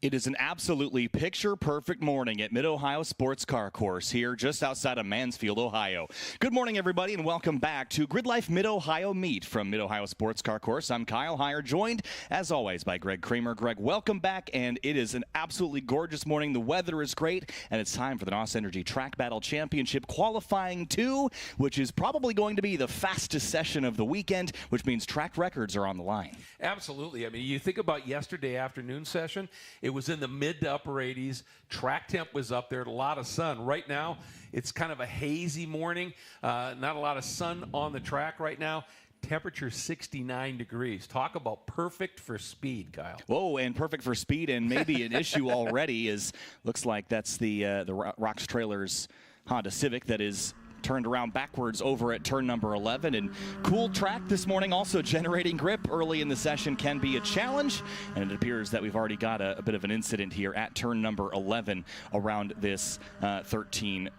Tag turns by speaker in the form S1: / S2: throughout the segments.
S1: It is an absolutely picture-perfect morning at Mid-Ohio Sports Car Course here just outside of Mansfield, Ohio. Good morning, everybody, and welcome back to GRIDLIFE Mid-Ohio Meet from Mid-Ohio Sports Car Course. I'm Kyle Heyer, joined, as always, by Greg Kramer. Greg, welcome back, and it is an absolutely gorgeous morning. The weather is great, and it's time for the NOS Energy Track Battle Championship Qualifying 2, which is probably going to be the fastest session of the weekend, which means track records are on the line.
S2: Absolutely. I mean, you think about yesterday afternoon session, it was in the mid to upper 80s. Track temp was up there, a lot of sun. Right now, it's kind of a hazy morning. Not a lot of sun on the track right now. Temperature 69 degrees. Talk about perfect for speed, Kyle.
S1: Whoa, and perfect for speed, and maybe an issue already is, looks like that's the Rocks Trailers Honda Civic that is turned around backwards over at turn number 11. And cool track this morning, also generating grip early in the session can be a challenge, and it appears that we've already got a bit of an incident here at turn number 11 around this 13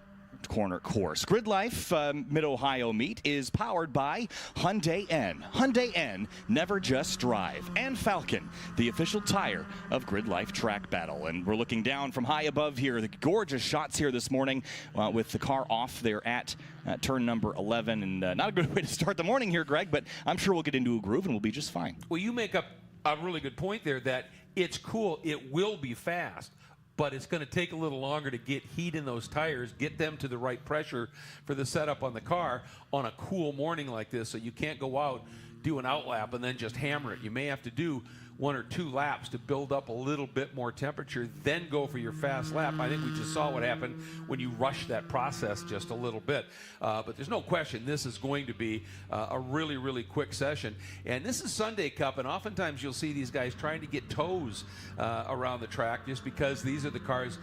S1: corner course. GRIDLIFE Mid-Ohio Meet is powered by Hyundai N. Hyundai N, never just drive. And Falcon, the official tire of GRIDLIFE Track Battle. And we're looking down from high above here. The gorgeous shots here this morning with the car off there at turn number 11. And not a good way to start the morning here, Greg, but I'm sure we'll get into a groove and we'll be just fine.
S2: Well, you make up a really good point there that it's cool. It will be fast, but it's going to take a little longer to get heat in those tires, get them to the right pressure for the setup on the car on a cool morning like this. So you can't go out, do an outlap, and then just hammer it. You may have to do one or two laps to build up a little bit more temperature, then go for your fast lap. I think we just saw what happened when you rush that process just a little bit. But there's no question this is going to be a really, really quick session. And this is Sunday Cup, and oftentimes you'll see these guys trying to get tows around the track just because these are the cars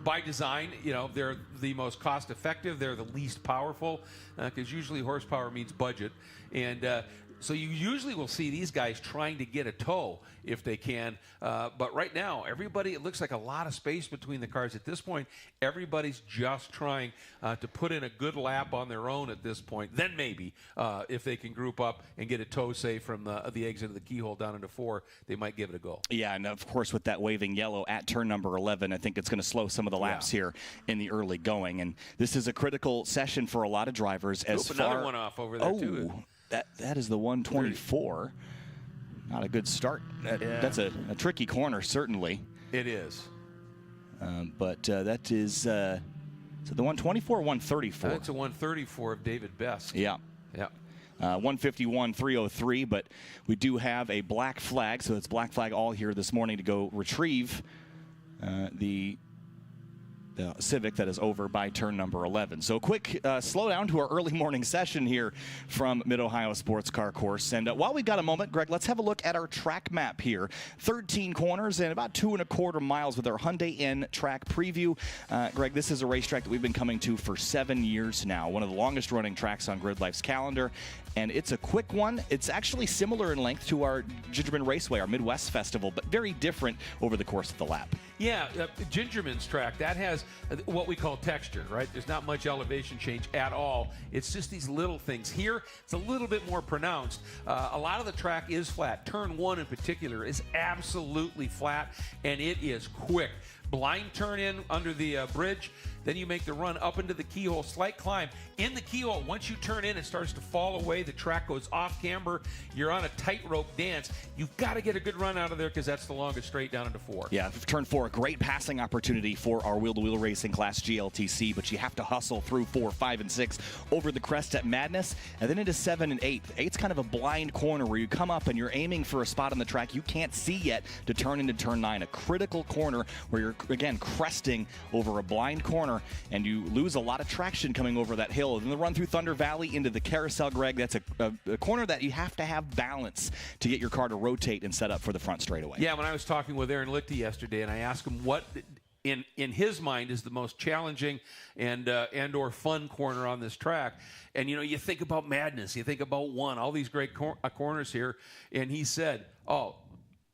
S2: by design, you know, they're the most cost effective, they're the least powerful, because usually horsepower means budget. And so you usually will see these guys trying to get a tow if they can. But right now, everybody, it looks like a lot of space between the cars at this point. Everybody's just trying to put in a good lap on their own at this point. Then maybe if they can group up and get a tow, say, from the exit of the keyhole down into 4, they might give it a go.
S1: Yeah, and of course with that waving yellow at turn number 11, I think it's going to slow some of the laps here in the early going. And this is a critical session for a lot of drivers.
S2: Another one off over there, too.
S1: That is the 124. Not a good start. That's a tricky corner, certainly.
S2: It is.
S1: But that is so the 124 or 134?
S2: That's a 134 of David Best.
S1: Yeah.
S2: Yeah.
S1: 151.303, but we do have a black flag, so it's black flag all here this morning to go retrieve the Civic that is over by turn number 11. So quick slowdown to our early morning session here from Mid-Ohio Sports Car Course. And while we've got a moment, Greg, let's have a look at our track map here. 13 corners and about 2.25 miles with our Hyundai N track preview. Greg, this is a racetrack that we've been coming to for 7 years now, one of the longest running tracks on GRIDLIFE's calendar. And it's a quick one. It's actually similar in length to our Gingerman Raceway, our Midwest Festival, but very different over the course of the lap.
S2: Yeah, Gingerman's track, that has what we call texture, right? There's not much elevation change at all. It's just these little things. Here, it's a little bit more pronounced. A lot of the track is flat. Turn 1 in particular is absolutely flat, and it is quick. Blind turn in under the bridge, then you make the run up into the keyhole, slight climb. In the keyhole, once you turn in, it starts to fall away. The track goes off camber. You're on a tightrope dance. You've got to get a good run out of there because that's the longest straight down into 4.
S1: Yeah, turn 4, a great passing opportunity for our wheel-to-wheel racing class GLTC, but you have to hustle through 4, 5, and 6 over the crest at Madness, and then into 7 and 8. 8's kind of a blind corner where you come up and you're aiming for a spot on the track you can't see yet to turn into turn 9, a critical corner where you're, again, cresting over a blind corner, and you lose a lot of traction coming over that hill. And then the run through Thunder Valley into the carousel, Greg, that's a corner that you have to have balance to get your car to rotate and set up for the front straightaway.
S2: Yeah, when I was talking with Aaron Lichty yesterday, and I asked him what in his mind is the most challenging and or fun corner on this track. And, you know, you think about Madness, you think about 1, all these great corners here, and he said, oh,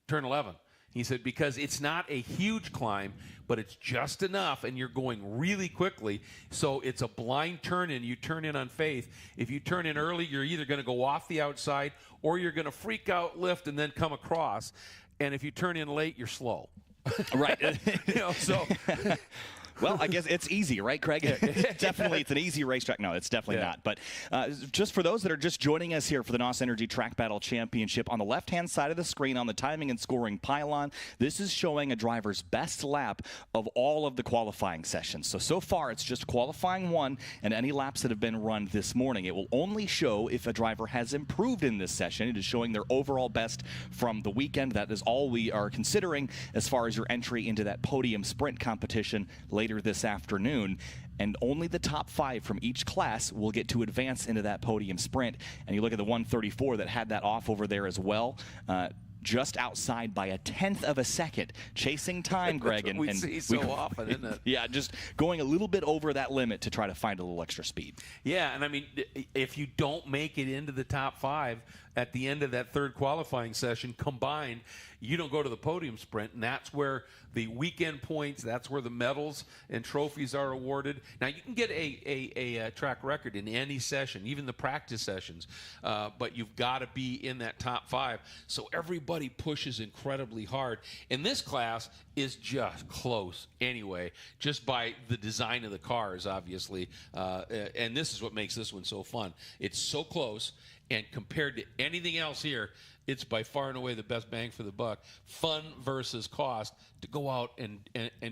S2: turn 11. He said, because it's not a huge climb, but it's just enough, and you're going really quickly. So it's a blind turn in. You turn in on faith. If you turn in early, you're either going to go off the outside or you're going to freak out, lift, and then come across. And if you turn in late, you're slow.
S1: Right.
S2: So.
S1: Well, I guess it's easy, right, Craig? Definitely, it's an easy racetrack. No, it's definitely not. But just for those that are just joining us here for the NOS Energy Track Battle Championship, on the left-hand side of the screen on the timing and scoring pylon, this is showing a driver's best lap of all of the qualifying sessions. So far, it's just qualifying 1 and any laps that have been run this morning. It will only show if a driver has improved in this session. It is showing their overall best from the weekend. That is all we are considering as far as your entry into that podium sprint competition later this afternoon, and only the top 5 from each class will get to advance into that podium sprint. And you look at the 134 that had that off over there as well, just outside by 1/10 of a second, chasing time, Greg.
S2: And we see so often, isn't it?
S1: Yeah, just going a little bit over that limit to try to find a little extra speed.
S2: Yeah, and I mean, if you don't make it into the top 5 at the end of that third qualifying session combined, you don't go to the podium sprint, and that's where the weekend points, that's where the medals and trophies are awarded. Now, you can get a track record in any session, even the practice sessions, but you've got to be in that top 5. So everybody pushes incredibly hard. And this class is just close anyway, just by the design of the cars, obviously. And this is what makes this one so fun. It's so close. And compared to anything else here, it's by far and away the best bang for the buck. Fun versus cost to go out and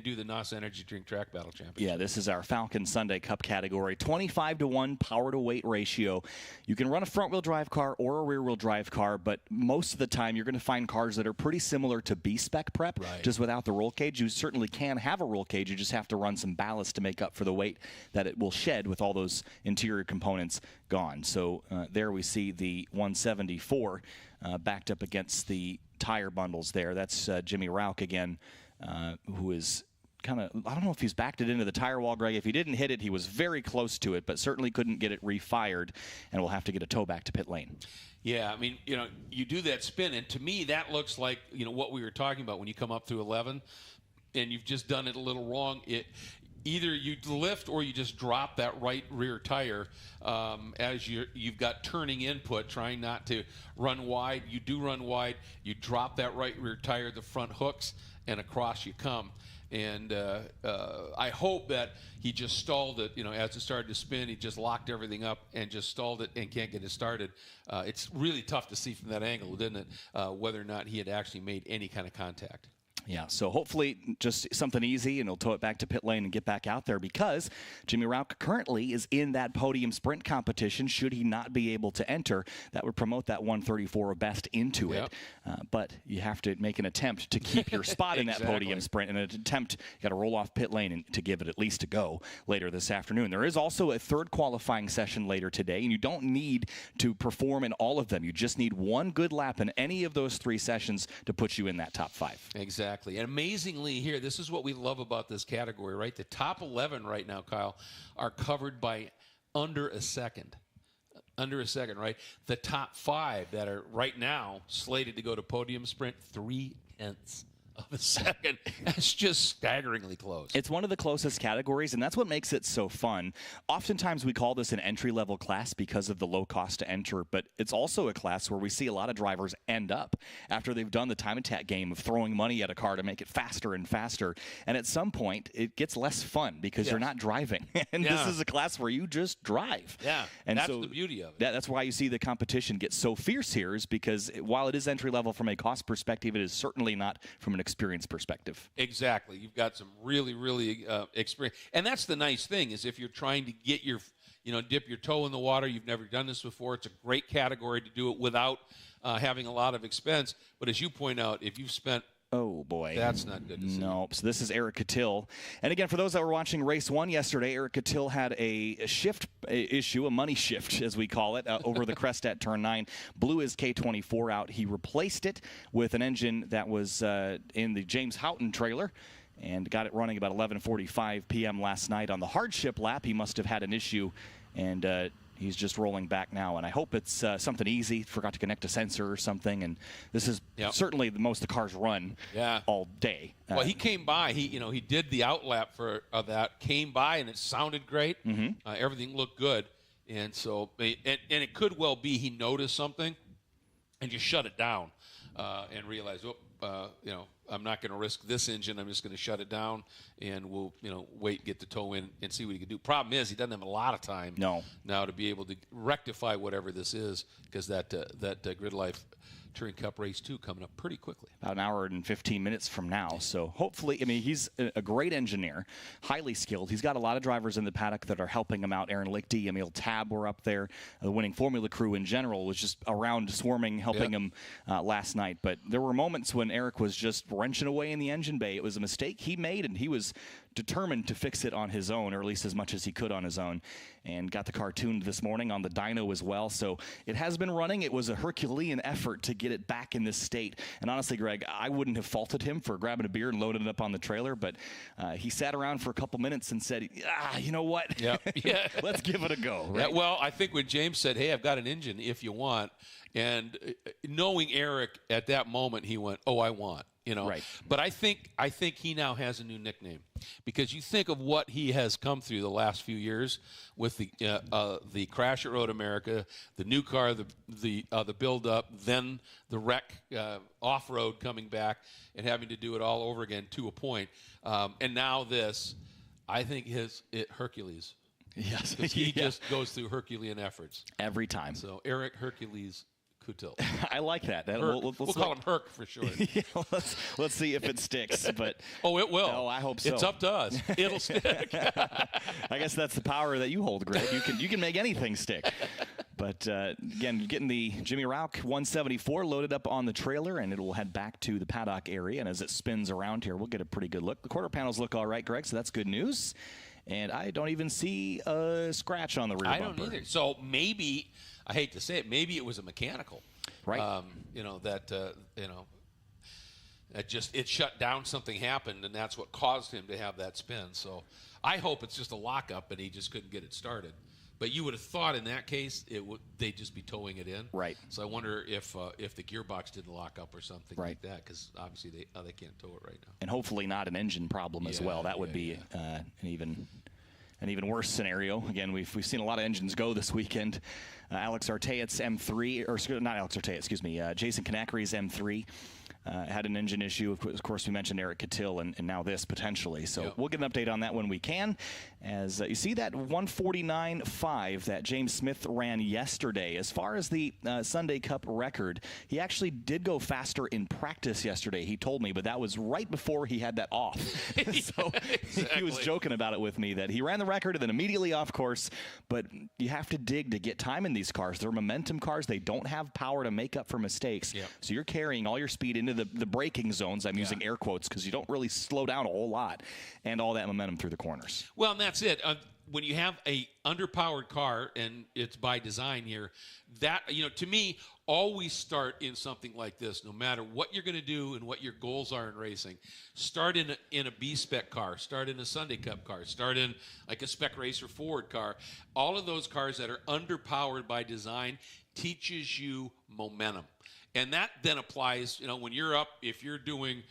S2: do the NOS Energy Drink Track Battle Championship.
S1: Yeah, this is our Falcon Sunday Cup category. 25-to-1 power-to-weight ratio. You can run a front-wheel drive car or a rear-wheel drive car, but most of the time you're going to find cars that are pretty similar to B-Spec prep, just without the roll cage. You certainly can have a roll cage. You just have to run some ballast to make up for the weight that it will shed with all those interior components gone. So there we see the 174 backed up against the tire bundles there. That's Jimmy Rauch again, who is kind of, I don't know if he's backed it into the tire wall, Greg. If he didn't hit it, he was very close to it, but certainly couldn't get it refired, and will have to get a tow back to pit lane.
S2: Yeah, I mean, you do that spin, and to me that looks like, what we were talking about when you come up through 11, and you've just done it a little wrong. Either you lift or you just drop that right rear tire as you've got turning input, trying not to run wide. You do run wide. You drop that right rear tire, the front hooks, and across you come. And I hope that he just stalled it, as it started to spin. He just locked everything up and just stalled it and can't get it started. It's really tough to see from that angle, isn't it, whether or not he had actually made any kind of contact.
S1: Yeah, so hopefully just something easy, and he'll tow it back to pit lane and get back out there, because Jimmy Rauch currently is in that podium sprint competition. Should he not be able to enter, that would promote that 134 best into it. But you have to make an attempt to keep your spot in that podium sprint, and an attempt, you got to roll off pit lane and to give it at least a go later this afternoon. There is also a third qualifying session later today, and you don't need to perform in all of them. You just need one good lap in any of those 3 sessions to put you in that top 5.
S2: Exactly. And amazingly here, this is what we love about this category, right? The top 11 right now, Kyle, are covered by under a second. Under a second, right? The top 5 that are right now slated to go to podium sprint, 0.3 of a second. That's just staggeringly close.
S1: It's one of the closest categories, and that's what makes it so fun. Oftentimes we call this an entry-level class because of the low cost to enter, but it's also a class where we see a lot of drivers end up after they've done the time attack game of throwing money at a car to make it faster and faster. And at some point, it gets less fun because you're not driving. And this is a class where you just drive.
S2: Yeah,
S1: and
S2: that's
S1: so
S2: the beauty of it.
S1: That's why you see the competition get so fierce here, is because while it is entry-level from a cost perspective, it is certainly not from an experience perspective.
S2: Exactly. You've got some really, really experience. And that's the nice thing, is if you're trying to get your, dip your toe in the water, you've never done this before, it's a great category to do it without having a lot of expense. But as you point out, if you've spent
S1: Oh, boy.
S2: That's not good to see.
S1: Nope. So this is Eric Catil. And again, for those that were watching race 1 yesterday, Eric Catil had a shift issue, a money shift, as we call it, over the crest at turn 9. Blew his K24 out. He replaced it with an engine that was in the James Houghton trailer, and got it running about 11:45 p.m. last night. On the hardship lap, he must have had an issue, and he's just rolling back now, and I hope it's something easy. Forgot to connect a sensor or something, and this is certainly the most the cars run all day.
S2: Well, he came by. He did the outlap for that. Came by, and it sounded great. Everything looked good, and so and it could well be he noticed something and just shut it down. and realized, I'm not going to risk this engine. I'm just going to shut it down, and we'll, wait, get the tow in, and see what he can do. Problem is, he doesn't have a lot of time now to be able to rectify whatever this is, because that GRIDLIFE Touring Cup Race 2 coming up pretty quickly.
S1: About an hour and 15 minutes from now. So hopefully, he's a great engineer, highly skilled. He's got a lot of drivers in the paddock that are helping him out. Aaron Lichty, Emil Tab were up there. The winning Formula crew in general was just around swarming, helping him last night. But there were moments when Eric was just wrenching away in the engine bay. It was a mistake he made, and he was determined to fix it on his own, or at least as much as he could on his own, and got the car tuned this morning on the dyno as well. So it has been running. It was a Herculean effort to get it back in this state. And honestly, Greg, I wouldn't have faulted him for grabbing a beer and loading it up on the trailer, but he sat around for a couple minutes and said, you know what?
S2: Yeah.
S1: Let's give it a go. Right?
S2: Yeah, well, I think when James said, hey, I've got an engine if you want, and knowing Eric at that moment, he went, oh, I want.
S1: Right.
S2: But I think he now has a new nickname, because you think of what he has come through the last few years with the crash at Road America, the new car, the build up, then the wreck off road coming back and having to do it all over again to a point, and now this. I think Hercules.
S1: Yes,
S2: he just goes through Herculean efforts
S1: every time.
S2: So Eric Hercules Coutil.
S1: I like that.
S2: We'll call him Herc for short.
S1: Let's see if it sticks. But
S2: it will.
S1: Oh, I hope so.
S2: It's up to us. It'll stick.
S1: I guess that's the power that you hold, Greg. You can make anything stick. But again, getting the Jimmy Rauch 174 loaded up on the trailer, and it will head back to the paddock area. And as it spins around here, we'll get a pretty good look. The quarter panels look all right, Greg, so that's good news. And I don't even see a scratch on the rear bumper.
S2: I don't either. So maybe, I hate to say it, maybe it was a mechanical.
S1: Right.
S2: It shut down, something happened, and that's what caused him to have that spin. So I hope it's just a lockup and he just couldn't get it started. But you would have thought in that case they'd just be towing it in.
S1: Right.
S2: So I wonder if the gearbox didn't lock up or something like that, because obviously they can't tow it right now.
S1: And hopefully not an engine problem as well. That would be an even worse scenario. Again, we've seen a lot of engines go this weekend. Alex Arteit's M3, or not Alex Arteit, excuse me, Jason Kanakry's M3 had an engine issue. Of course, we mentioned Eric Coutil, and now this potentially. So we'll get an update on that when we can. As you see that 149.5 that James Smith ran yesterday. As far as the Sunday Cup record, he actually did go faster in practice yesterday, he told me, but that was right before he had that off. So he was joking about it with me, that he ran the record and then immediately off course. But you have to dig to get time in these cars. They're momentum cars. They don't have power to make up for mistakes. So you're carrying all your speed into the braking zones. I'm using air quotes because you don't really slow down a whole lot, and all that momentum through the corners.
S2: Well, and that's it. When you have a underpowered car, and it's by design here, that, to me, always start in something like this. No matter what you're going to do and what your goals are in racing, start in a B-spec car, start in a Sunday Cup car, start in like a Spec Racer Ford car. All of those cars that are underpowered by design teaches you momentum. And that then applies, when you're up, if you're doing,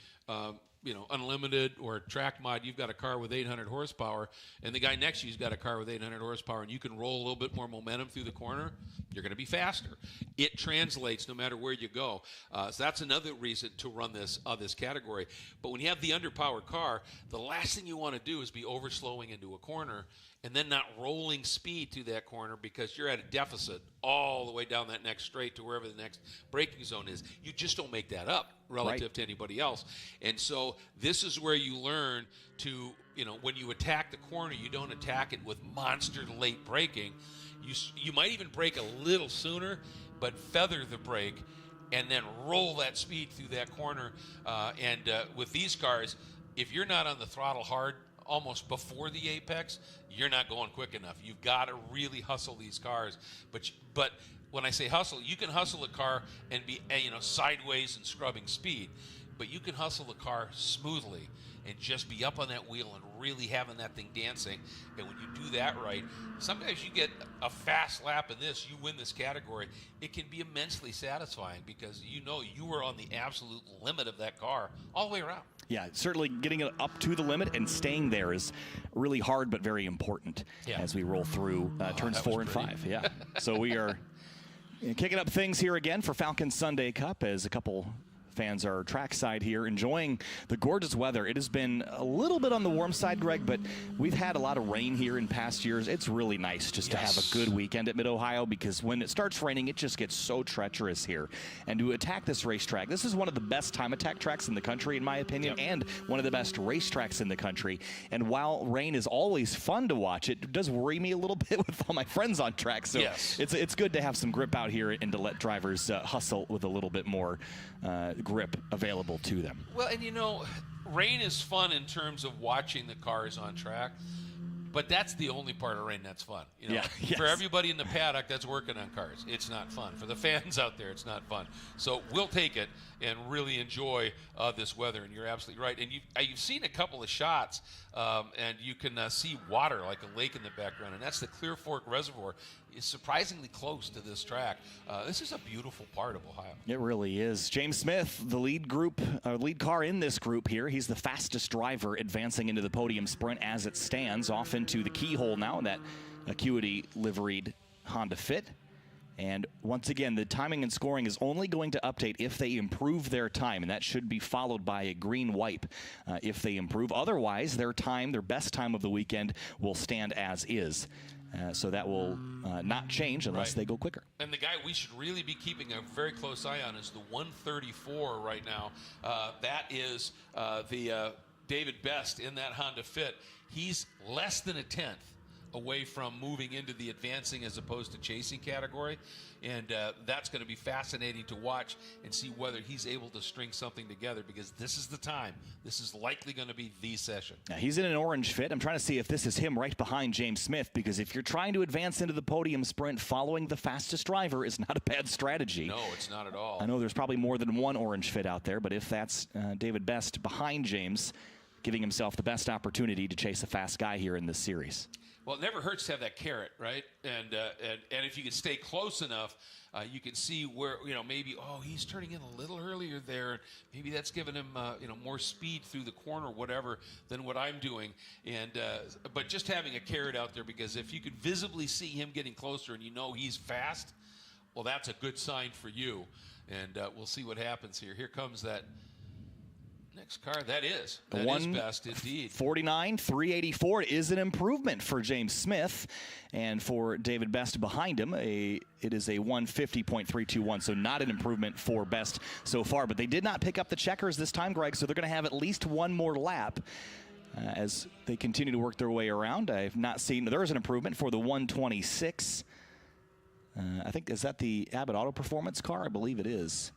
S2: unlimited or track mod, you've got a car with 800 horsepower, and the guy next to you's got a car with 800 horsepower, and you can roll a little bit more momentum through the corner, you're going to be faster. It translates no matter where you go. So that's another reason to run this category. But when you have the underpowered car, the last thing you want to do is be overslowing into a corner and then not rolling speed through that corner, because you're at a deficit all the way down that next straight to wherever the next braking zone is. You just don't make that up relative to anybody else. And so this is where you learn to, when you attack the corner, you don't attack it with monster late braking. You might even brake a little sooner, but feather the brake and then roll that speed through that corner. With these cars, if you're not on the throttle hard almost before the apex, you're not going quick enough. You've got to really hustle these cars. But when I say hustle, you can hustle a car and be sideways and scrubbing speed, but you can hustle the car smoothly and just be up on that wheel and really having that thing dancing. And when you do that right, sometimes you get a fast lap in this, you win this category. It can be immensely satisfying because you were on the absolute limit of that car all the way around.
S1: Yeah, certainly getting it up to the limit and staying there is really hard but very important as we roll through turns 4 and 5. Yeah, so we are kicking up things here again for Falcon Sunday Cup as a couple fans are trackside here enjoying the gorgeous weather. It has been a little bit on the warm side, Greg, but we've had a lot of rain here in past years. It's really nice just to have a good weekend at Mid-Ohio, because when it starts raining, it just gets so treacherous here. And to attack this racetrack, this is one of the best time attack tracks in the country, in my opinion, and one of the best racetracks in the country. And while rain is always fun to watch, it does worry me a little bit with all my friends on track. So it's good to have some grip out here and to let drivers hustle with a little bit more grip available to them.
S2: Well, and you know, rain is fun in terms of watching the cars on track, but that's the only part of rain that's fun. You know, for everybody in the paddock that's working on cars, it's not fun. For the fans out there, it's not fun. So we'll take it and really enjoy this weather. And you're absolutely right. And you've seen a couple of shots, and you can see water like a lake in the background, and that's the Clear Fork Reservoir. Is surprisingly close to this track. This is a beautiful part of Ohio.
S1: It really is. James Smith, the lead car in this group here. He's the fastest driver advancing into the podium sprint as it stands, off into the keyhole now in that Acuity liveried Honda Fit. And once again, the timing and scoring is only going to update if they improve their time, and that should be followed by a green wipe if they improve. Otherwise, their best time of the weekend, will stand as is. So that will not change unless they go quicker.
S2: And the guy we should really be keeping a very close eye on is the 134 right now. That is the David Best in that Honda Fit. He's less than a tenth away from moving into the advancing as opposed to chasing category. And that's going to be fascinating to watch and see whether he's able to string something together, because this is the time. This is likely going to be the session.
S1: Now, he's in an orange Fit. I'm trying to see if this is him right behind James Smith, because if you're trying to advance into the podium sprint, following the fastest driver is not a bad strategy.
S2: No, it's not at all.
S1: I know there's probably more than one orange Fit out there, but if that's David Best behind James, giving himself the best opportunity to chase a fast guy here in this series.
S2: Well, it never hurts to have that carrot, right? And if you can stay close enough, you can see where, maybe, he's turning in a little earlier there. Maybe that's giving him, more speed through the corner, whatever, than what I'm doing. And but just having a carrot out there, because if you could visibly see him getting closer and he's fast, well, that's a good sign for you. And we'll see what happens here. Here comes that next car. That is Best indeed.
S1: 49, 384 is an improvement for James Smith, and for David Best behind him, it is a 150.321, so not an improvement for Best so far. But they did not pick up the checkers this time, Greg, so they're going to have at least one more lap as they continue to work their way around. I've not seen, there is an improvement for the 126. I think, is that the Abbott Auto Performance car? I believe it is.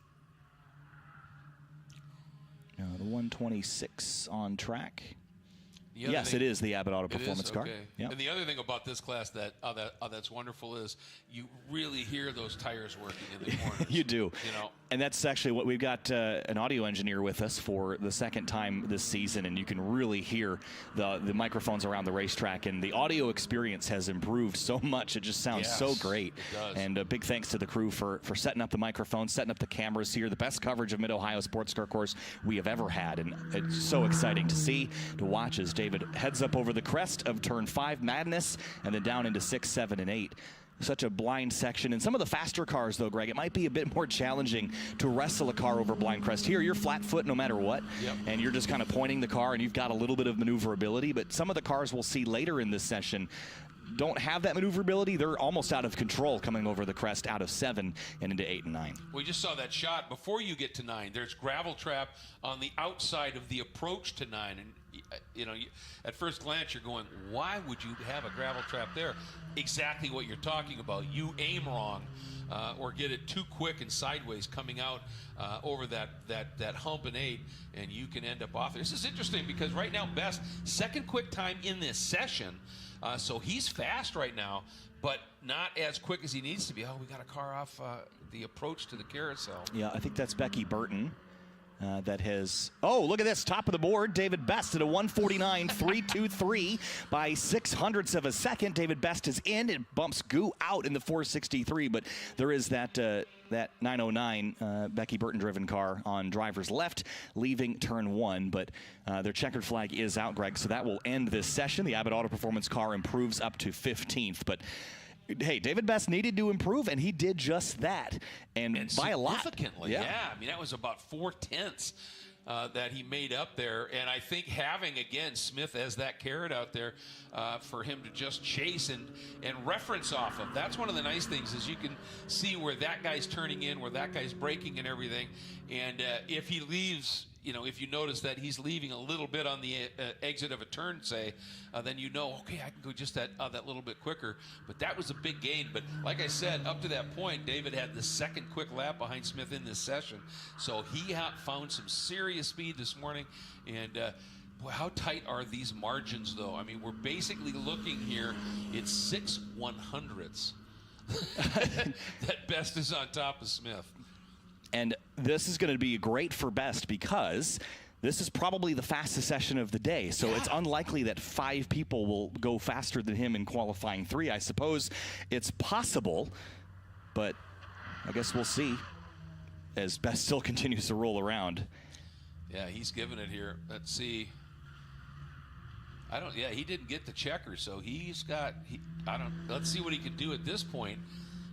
S1: The 126 on track. Yes, it is the Abbott Auto Performance car.
S2: Yep. And the other thing about this class that's wonderful is you really hear those tires working in the corners.
S1: You do. And that's actually what we've got an audio engineer with us for the second time this season, and you can really hear the microphones around the racetrack, and the audio experience has improved so much. It just sounds so great.
S2: It does.
S1: And a big thanks to the crew for setting up the microphones, setting up the cameras here. The best coverage of Mid-Ohio Sports Car Course we have ever had, and it's so exciting to see, to watch as David heads up over the crest of Turn 5 Madness and then down into 6, 7, and 8. Such a blind section. And some of the faster cars, though, Greg, it might be a bit more challenging to wrestle a car over blind crest. Here, you're flat foot no matter what, and you're just kind of pointing the car, and you've got a little bit of maneuverability. But some of the cars we'll see later in this session don't have that maneuverability. They're almost out of control coming over the crest out of 7 and into 8 and 9.
S2: We just saw that shot before you get to 9. There's gravel trap on the outside of the approach to 9. And at first glance, you're going, why would you have a gravel trap there? Exactly what you're talking about. You aim wrong or get it too quick and sideways coming out over that hump in 8, and you can end up off there. This is interesting because right now, Best, second quick time in this session. So he's fast right now, but not as quick as he needs to be. We got a car off the approach to the carousel.
S1: Yeah, I think that's Becky Burton. That has, look at this, top of the board, David Best at a 149.323 by 0.06 of a second. David Best is in. It bumps Goo out in the 463, but there is that 909 Becky Burton driven car on driver's left, leaving turn 1, but their checkered flag is out, Greg, so that will end this session. The Abbott Auto Performance car improves up to 15th, but hey, David Best needed to improve, and he did just that, and by a lot.
S2: Significantly, yeah. I mean, that was about 4/10 that he made up there. And I think having, again, Smith as that carrot out there for him to just chase and reference off of. That's one of the nice things is you can see where that guy's turning in, where that guy's braking and everything. And if he leaves, if you notice that he's leaving a little bit on the exit of a turn, say, then you know, okay, I can go just that little bit quicker. But that was a big gain. But like I said, up to that point, David had the second quick lap behind Smith in this session. So he found some serious speed this morning. And boy, how tight are these margins, though? I mean, we're basically looking here, it's 6/100ths that Best is on top of Smith.
S1: And this is going to be great for Best because this is probably the fastest session of the day. So it's unlikely that 5 people will go faster than him in qualifying 3. I suppose it's possible, but I guess we'll see as Best still continues to roll around.
S2: Yeah, he's giving it here. Let's see. He didn't get the checker, so let's see what he can do at this point.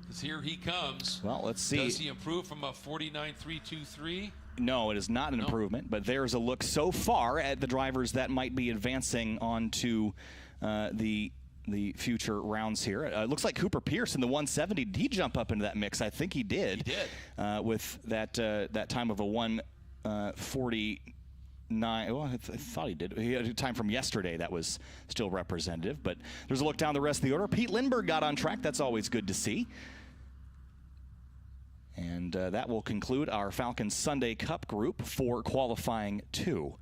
S2: Because here he comes.
S1: Well, let's see.
S2: Does he improve from a 49.323?
S1: No, it is not an improvement, but there's a look so far at the drivers that might be advancing onto the future rounds here. It looks like Cooper Pierce in the 170. Did he jump up into that mix? I think he did.
S2: He did.
S1: With that time of a 1:49. Well, I thought he did. He had a time from yesterday that was still representative. But there's a look down the rest of the order. Pete Lindbergh got on track. That's always good to see. And that will conclude our Falcon Sunday Cup group for qualifying 2.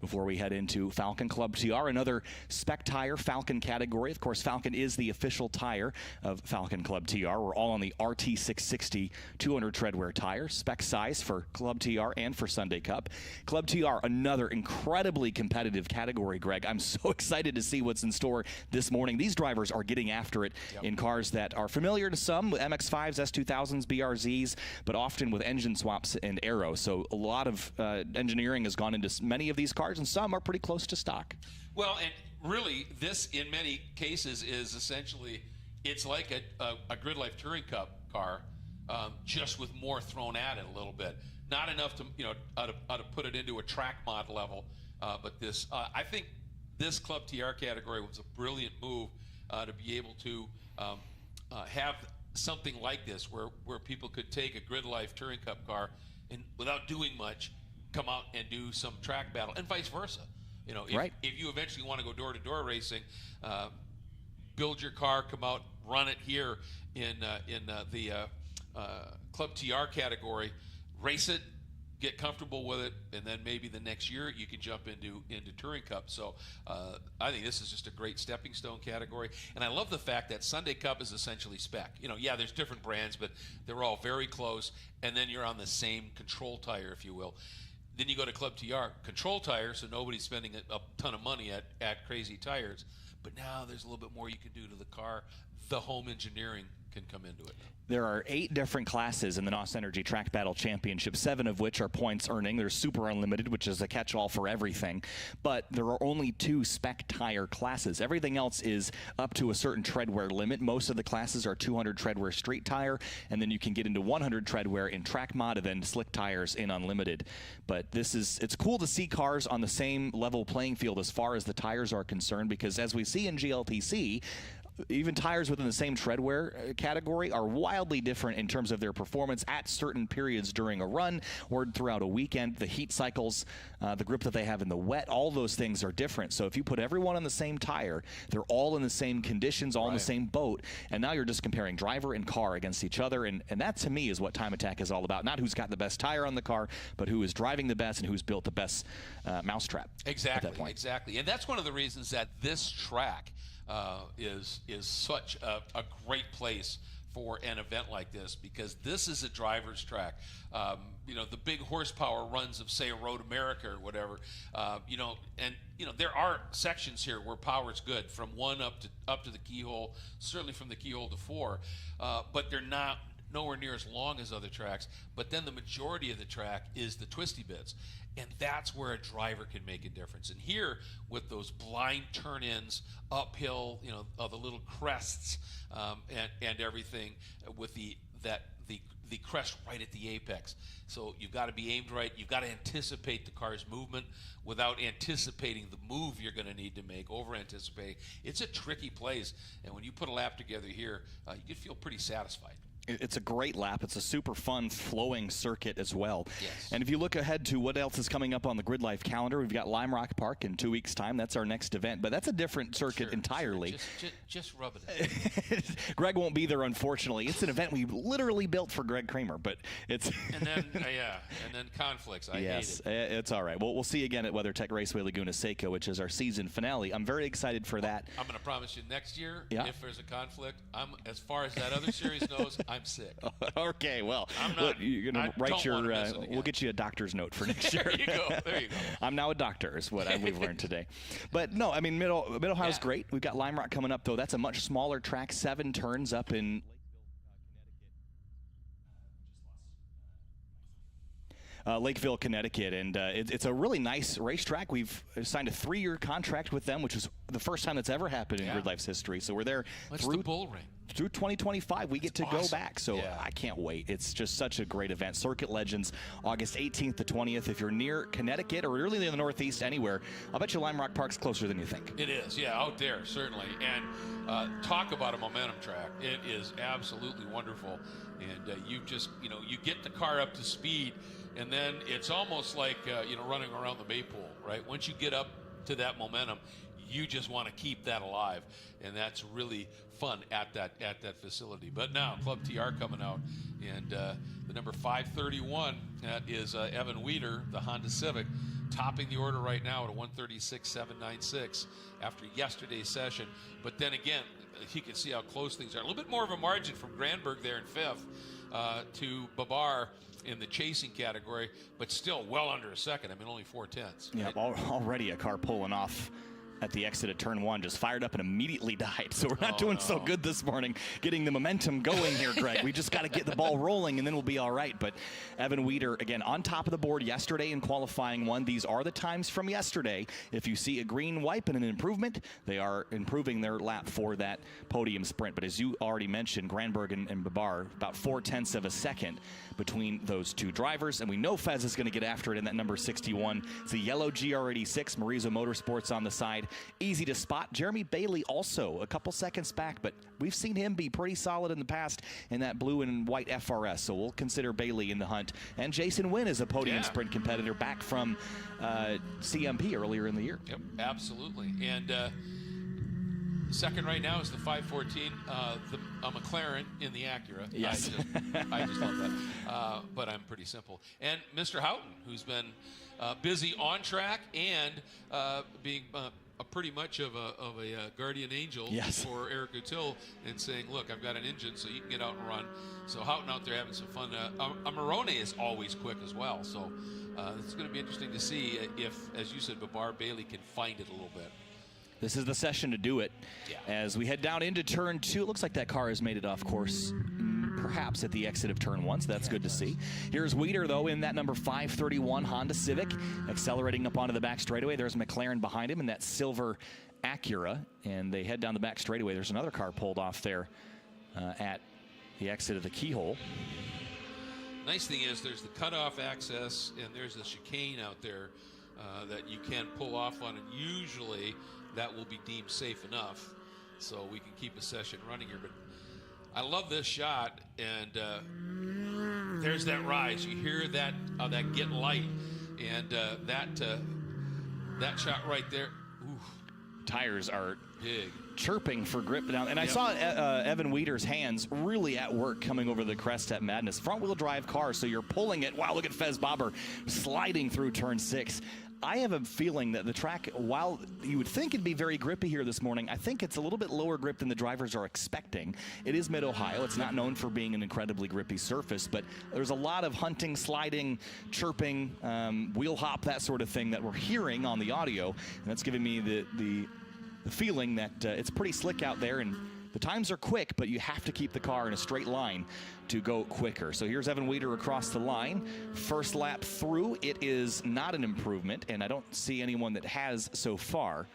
S1: Before we head into Falcon Club TR, another spec tire Falcon category. Of course, Falcon is the official tire of Falcon Club TR. We're all on the RT660 200 treadwear tire, spec size for Club TR and for Sunday Cup. Club TR, another incredibly competitive category, Greg. I'm so excited to see what's in store this morning. These drivers are getting after it in cars that are familiar to some, with MX-5s, S2000s, BRZs, but often with engine swaps and aero. So a lot of engineering has gone into many of these cars, and some are pretty close to stock.
S2: Well, and really, this in many cases is essentially, it's like a GRIDLIFE Touring Cup car, just with more thrown at it a little bit. Not enough to, to put it into a track mod level, but this, I think this Club TR category was a brilliant move to be able to have something like this, where people could take a GRIDLIFE Touring Cup car and without doing much, come out and do some track battle, and vice versa. If you eventually want to go door-to-door racing, build your car, come out, run it here in the Club TR category, race it, get comfortable with it, and then maybe the next year you can jump into Touring Cup. So I think this is just a great stepping stone category. And I love the fact that Sunday Cup is essentially spec. There's different brands, but they're all very close, and then you're on the same control tire, if you will. Then you go to Club TR, control tire, so nobody's spending a ton of money at crazy tires. But now there's a little bit more you can do to the car. The home engineering can come into it.
S1: There are 8 different classes in the NOS Energy Track Battle Championship, 7 of which are points earning. There's Super Unlimited, which is a catch-all for everything. But there are only 2 spec tire classes. Everything else is up to a certain treadwear limit. Most of the classes are 200 treadwear street tire, and then you can get into 100 treadwear in track mod and then slick tires in Unlimited. But it's cool to see cars on the same level playing field as far as the tires are concerned, because as we see in GLTC, even tires within the same treadwear category are wildly different in terms of their performance at certain periods during a run or throughout a weekend. The heat cycles, the grip that they have in the wet, all those things are different. So if you put everyone on the same tire, they're all in the same conditions, all in the same boat, and now you're just comparing driver and car against each other, and that to me is what Time Attack is all about. Not who's got the best tire on the car, but who is driving the best and who's built the best mousetrap.
S2: Exactly,
S1: at that point.
S2: Exactly. And that's one of the reasons that this track is such a great place for an event like this, because this is a driver's track. The big horsepower runs of, say, a Road America or whatever, there are sections here where power's good from 1 up to the keyhole, certainly from the keyhole to 4, but they're not nowhere near as long as other tracks, but then the majority of the track is the twisty bits. And that's where a driver can make a difference. And here, with those blind turn-ins, uphill, the little crests and everything, with the crest right at the apex. So you've got to be aimed right. You've got to anticipate the car's movement without anticipating the move you're going to need to make, over-anticipating. It's a tricky place, and when you put a lap together here, you can feel pretty satisfied.
S1: It's a great lap. It's a super fun, flowing circuit as well.
S2: Yes.
S1: And if you look ahead to what else is coming up on the GRIDLIFE calendar, we've got Lime Rock Park in 2 weeks' time. That's our next event, but that's a different circuit entirely.
S2: Sure. Just rub it in.
S1: Greg won't be there, unfortunately. It's an event we literally built for Greg Kramer, but it's...
S2: and then conflicts. I hate it.
S1: It's all right. Well, we'll see you again at WeatherTech Raceway Laguna Seca, which is our season finale. I'm very excited for that.
S2: I'm going to promise you next year, if there's a conflict, as far as that other series knows, I'm sick.
S1: Okay, well,
S2: I'm not,
S1: you're going to write your, we'll get you a doctor's note for next year.
S2: There you go.
S1: I'm now a doctor is what we've learned today. But no, I mean, Mid-Ohio's great. We've got Lime Rock coming up, though. That's a much smaller track, 7 turns up in Lakeville, Connecticut, and it's a really nice racetrack. We've signed a 3-year contract with them, which is the first time that's ever happened in GRIDLIFE's history. So we're there
S2: through the bull ring.
S1: Through 2025, we get to
S2: awesome.
S1: go back. So I can't wait. It's just such a great event. Circuit Legends, August 18th to 20th. If you're near Connecticut or really in the Northeast, anywhere, I'll bet you Lime Rock Park's closer than you think.
S2: It is, out there, certainly. And talk about a momentum track. It is absolutely wonderful. And you just, you get the car up to speed, and then it's almost like, running around the Maypole, right? Once you get up to that momentum, you just want to keep that alive, and that's really fun at that facility. But now Club TR coming out, and the number 531 that is Evan Weeder, the Honda Civic, topping the order right now at a 136.796 after yesterday's session. But then again, you can see how close things are. A little bit more of a margin from Granberg there in 5th to Babar in the chasing category, but still well under a second. I mean, only 4/10.
S1: Yeah, already a car pulling off at the exit of turn 1, just fired up and immediately died. So we're not doing so good this morning getting the momentum going here, Greg. We just got to get the ball rolling, and then we'll be all right. But Evan Weeder, again, on top of the board yesterday in qualifying 1. These are the times from yesterday. If you see a green wipe and an improvement, they are improving their lap for that podium sprint. But as you already mentioned, Granberg and Babar, about 4/10 of a second between those two drivers. And we know Fez is going to get after it in that number 61. It's a yellow GR86, Marizo Motorsports on the side. Easy to spot. Jeremy Bailey also a couple seconds back, but we've seen him be pretty solid in the past in that blue and white FRS, so we'll consider Bailey in the hunt. And Jason Wynn is a podium sprint competitor back from CMP earlier in the year.
S2: Yep, absolutely. And second right now is the 514, a McLaren in the Acura.
S1: Yes.
S2: I just love that. But I'm pretty simple. And Mr. Houghton, who's been busy on track and being pretty much of a guardian angel for Eric Guttil, and saying, look, I've got an engine so you can get out and run. So Houghton out there having some fun. Amarone is always quick as well. So it's going to be interesting to see if, as you said, Babar Bailey can find it a little bit.
S1: This is the session to do it. As we head down into turn 2, it looks like that car has made it off course, perhaps at the exit of turn 1, so that's good to see. Here's Weeder, though, in that number 531 Honda Civic, accelerating up onto the back straightaway. There's McLaren behind him in that silver Acura, and they head down the back straightaway. There's another car pulled off there at the exit of the keyhole.
S2: Nice thing is there's the cutoff access, and there's the chicane out there that you can pull off on, and usually that will be deemed safe enough so we can keep a session running here. But I love this shot, and there's that rise. You hear that get light, and that shot right there. Ooh.
S1: Tires are
S2: big,
S1: chirping for grip down. And I saw Evan Weeder's hands really at work coming over the crest at Madness. Front-wheel drive car, so you're pulling it. Wow, look at Fez Bobber sliding through turn 6. I have a feeling that the track, while you would think it'd be very grippy here this morning, I think it's a little bit lower grip than the drivers are expecting. It is Mid-Ohio. It's not known for being an incredibly grippy surface, but there's a lot of hunting, sliding, chirping, wheel hop, that sort of thing that we're hearing on the audio, and that's giving me the feeling that it's pretty slick out there, and the times are quick, but you have to keep the car in a straight line to go quicker. So here's Evan Weeder across the line. First lap through, it is not an improvement, and I don't see anyone that has so far.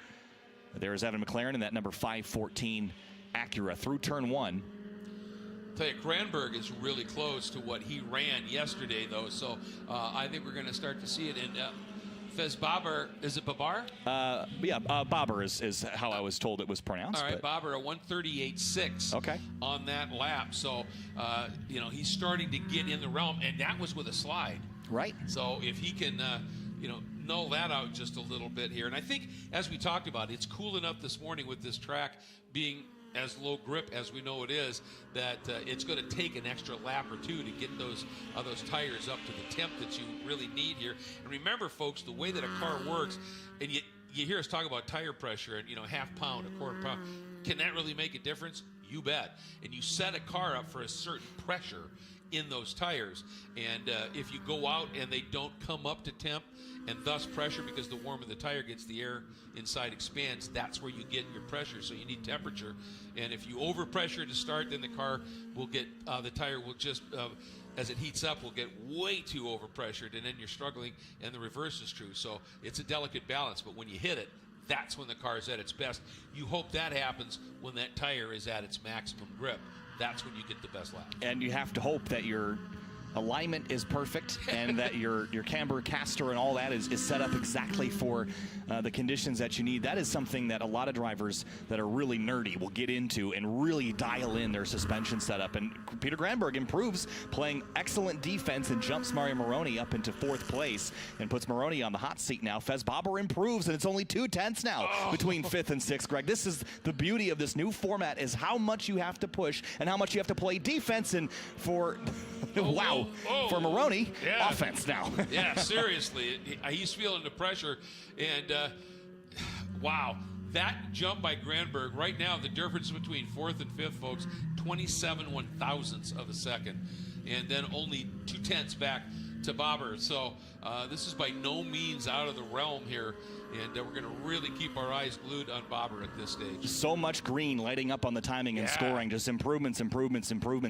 S1: There's Evan McLaren in that number 514 Acura through turn 1.
S3: I'll tell you, Granberg is really close to what he ran yesterday, though, so I think we're going to start to see it. And Fez Baber, is it Babar?
S1: Yeah, Baber is how I was told it was pronounced.
S3: All right, Baber, a 138.6 on that lap. So, you know, he's starting to get in the realm, and that was with a slide.
S1: Right.
S3: So if he can, you know, null that out just a little bit here. And I think, as we talked about, it's cool enough this morning with this track being as low grip as we know it is, that it's going to take an extra lap or two to get those tires up to the temp that you really need here. And remember, folks, the way that a car works, and you hear us talk about tire pressure and, you know, half pound, a quarter pound. Can that really make a difference? You bet. And you set a car up for a certain pressure in those tires, and if you go out and they don't come up to temp and thus pressure, because the warmer the tire gets, the air inside expands, that's where you get your pressure. So you need temperature, and if you overpressure to start, then the car will get the tire will just as it heats up will get way too overpressured, and then you're struggling, and the reverse is true. So it's a delicate balance, but when you hit it, that's when the car is at its best. You hope that happens when that tire is at its maximum grip. That's when you get the best lap.
S1: And you have to hope that your alignment is perfect and that your camber caster and all that is set up exactly for the conditions that you need. That is something that a lot of drivers that are really nerdy will get into and really dial in their suspension setup. And Peter Granberg improves, playing excellent defense, and jumps Mario Moroni up into 4th place and puts Moroni on the hot seat now. Fez Baber improves, and it's only 2/10 now between 5th and 6th. Greg, this is the beauty of this new format, is how much you have to push and how much you have to play defense. And for for Moroni, offense now.
S3: Yeah, seriously, he's feeling the pressure, and wow, that jump by Granberg right now, the difference between 4th and 5th, folks, 27 1/1000ths of a second, and then only 2/10 back to Baber. So this is by no means out of the realm here, and we're going to really keep our eyes glued on Baber at this stage.
S1: So much green lighting up on the timing and scoring, just improvements.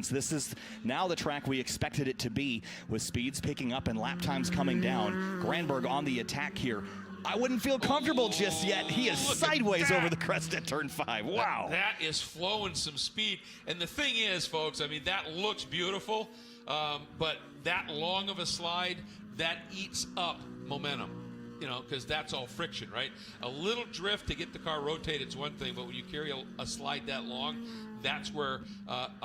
S1: This is now the track we expected it to be, with speeds picking up and lap times coming down. Granberg on the attack here. I wouldn't feel comfortable just yet. He is sideways over the crest at turn 5. Wow.
S3: That is flowing some speed. And the thing is, folks, I mean, that looks beautiful, but that long of a slide, that eats up momentum, you know, because that's all friction, right? A little drift to get the car rotated is one thing, but when you carry a slide that long, that's where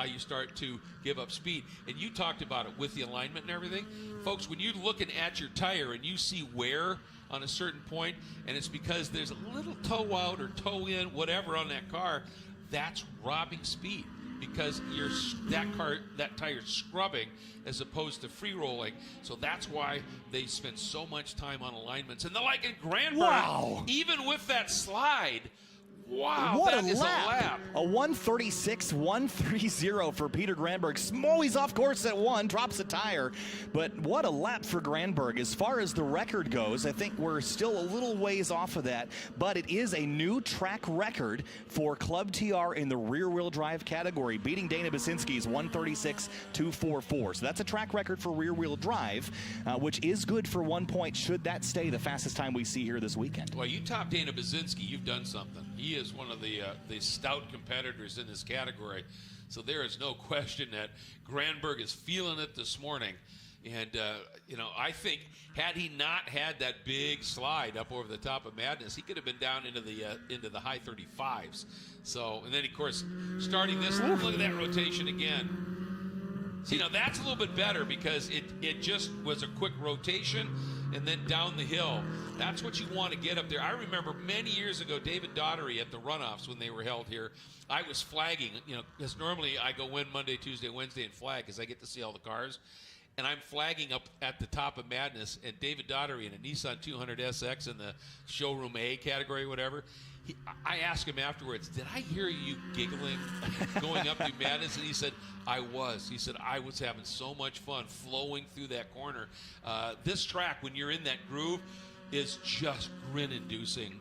S3: you start to give up speed. And you talked about it with the alignment and everything. Folks, when you're looking at your tire and you see wear on a certain point, and it's because there's a little toe out or toe in, whatever, on that car, that's robbing speed, because that tire's scrubbing as opposed to free rolling. So that's why they spend so much time on alignments. And the like in Granberg, even with that slide, wow,
S1: what
S3: that
S1: a
S3: is
S1: lap. A 136.130 for Peter Granberg. He's off course at 1, drops a tire. But what a lap for Granberg. As far as the record goes, I think we're still a little ways off of that. But it is a new track record for Club TR in the rear-wheel drive category, beating Dana Basinski's 136.244. So that's a track record for rear-wheel drive, which is good for 1 point, should that stay the fastest time we see here this weekend.
S3: Well, you top Dana Basinski, you've done something. He is one of the stout competitors in this category. So there is no question that Granberg is feeling it this morning. And, you know, I think had he not had that big slide up over the top of Madness, he could have been down into the high 35s. So, and then, of course, starting this, look at that rotation again. So, you know, that's a little bit better because it just was a quick rotation and then down the hill. That's what you want to get up there. I remember many years ago, David Daugherty at the runoffs when they were held here, I was flagging, you know, because normally I go in Monday, Tuesday, Wednesday and flag because I get to see all the cars. And I'm flagging up at the top of Madness, and David Daugherty in a Nissan 200 SX in the showroom A category, whatever. I asked him afterwards, did I hear you giggling going up through Madness? And he said, I was. He said, I was having so much fun flowing through that corner. This track, when you're in that groove, is just grin-inducing.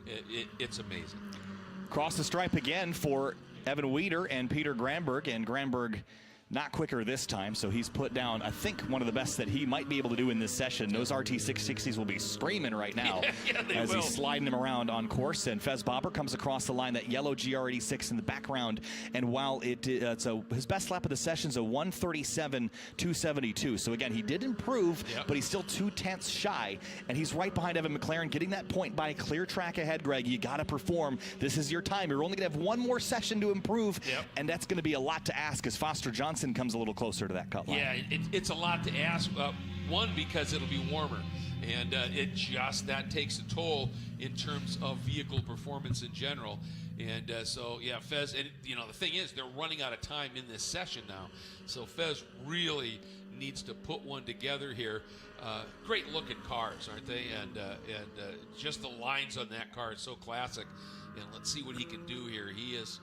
S3: It's amazing.
S1: Cross the stripe again for Evan Weeder and Peter Granberg, and Granberg not quicker this time, so he's put down, I think, one of the best that he might be able to do in this session. Those RT660s will be screaming right now as he's sliding them around on course. And Fez Bobber comes across the line, that yellow GR86 in the background. And while his best lap of the session is a 137.272. So again, he did improve, but he's still 2/10 shy. And he's right behind Evan McLaren, getting that point by a clear track ahead, Greg. You got to perform. This is your time. You're only going to have one more session to improve, and that's going to be a lot to ask as Foster Johnson comes a little closer to that cut line.
S3: Yeah, it's a lot to ask. One, because it'll be warmer, and that takes a toll in terms of vehicle performance in general. And so, yeah, Fez, and the thing is, they're running out of time in this session now. So Fez really needs to put one together here. Great looking cars, aren't they? And just the lines on that car is so classic. And let's see what he can do here. He is.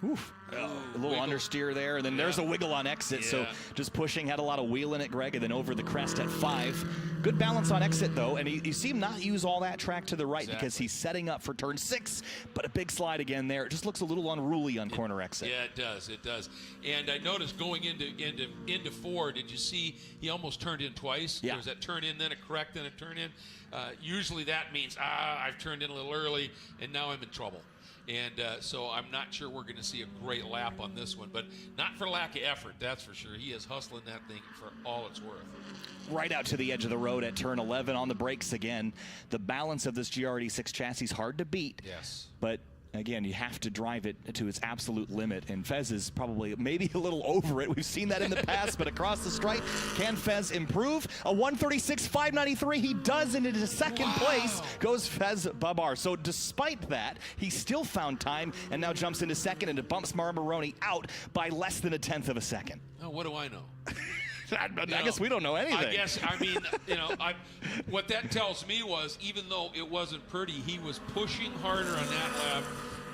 S1: Oof. A little understeer there, and then there's a wiggle on exit, so just pushing, had a lot of wheel in it, Greg, and then over the crest at 5. Good balance on exit, though, and you see him not use all that track to the right because he's setting up for turn 6, but a big slide again there. It just looks a little unruly on corner exit.
S3: Yeah, it does. And I noticed going into 4, did you see he almost turned in twice?
S1: Yeah.
S3: There was that turn in, then a correct, then a turn in. Usually that means, I've turned in a little early, and now I'm in trouble. And so I'm not sure we're going to see a great lap on this one, but not for lack of effort, that's for sure. He is hustling that thing for all it's worth.
S1: Right out to the edge of the road at turn 11 on the brakes again. The balance of this GR86 chassis is hard to beat.
S3: Yes.
S1: But again, you have to drive it to its absolute limit, and Fez is probably maybe a little over it. We've seen that in the past, but across the stripe, can Fez improve? A 136.593, he does, and into second place goes Fez Bobber. So despite that, he still found time and now jumps into second, and it bumps Maroney out by less than 1/10 of a second.
S3: Oh, what do I know?
S1: I guess we don't know anything.
S3: What that tells me was, even though it wasn't pretty, he was pushing harder on that lap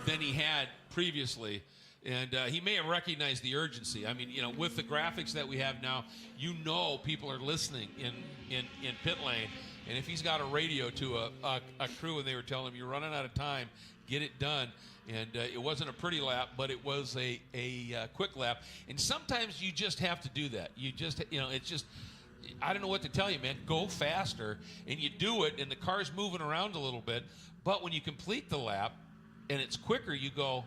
S3: than he had previously. And he may have recognized the urgency. I mean, with the graphics that we have now, people are listening in pit lane. And if he's got a radio to a crew and they were telling him, you're running out of time, get it done. And it wasn't a pretty lap, but it was a quick lap. And sometimes you just have to do that. You just, it's just, I don't know what to tell you, man. Go faster. And you do it, and the car's moving around a little bit. But when you complete the lap, and it's quicker, you go,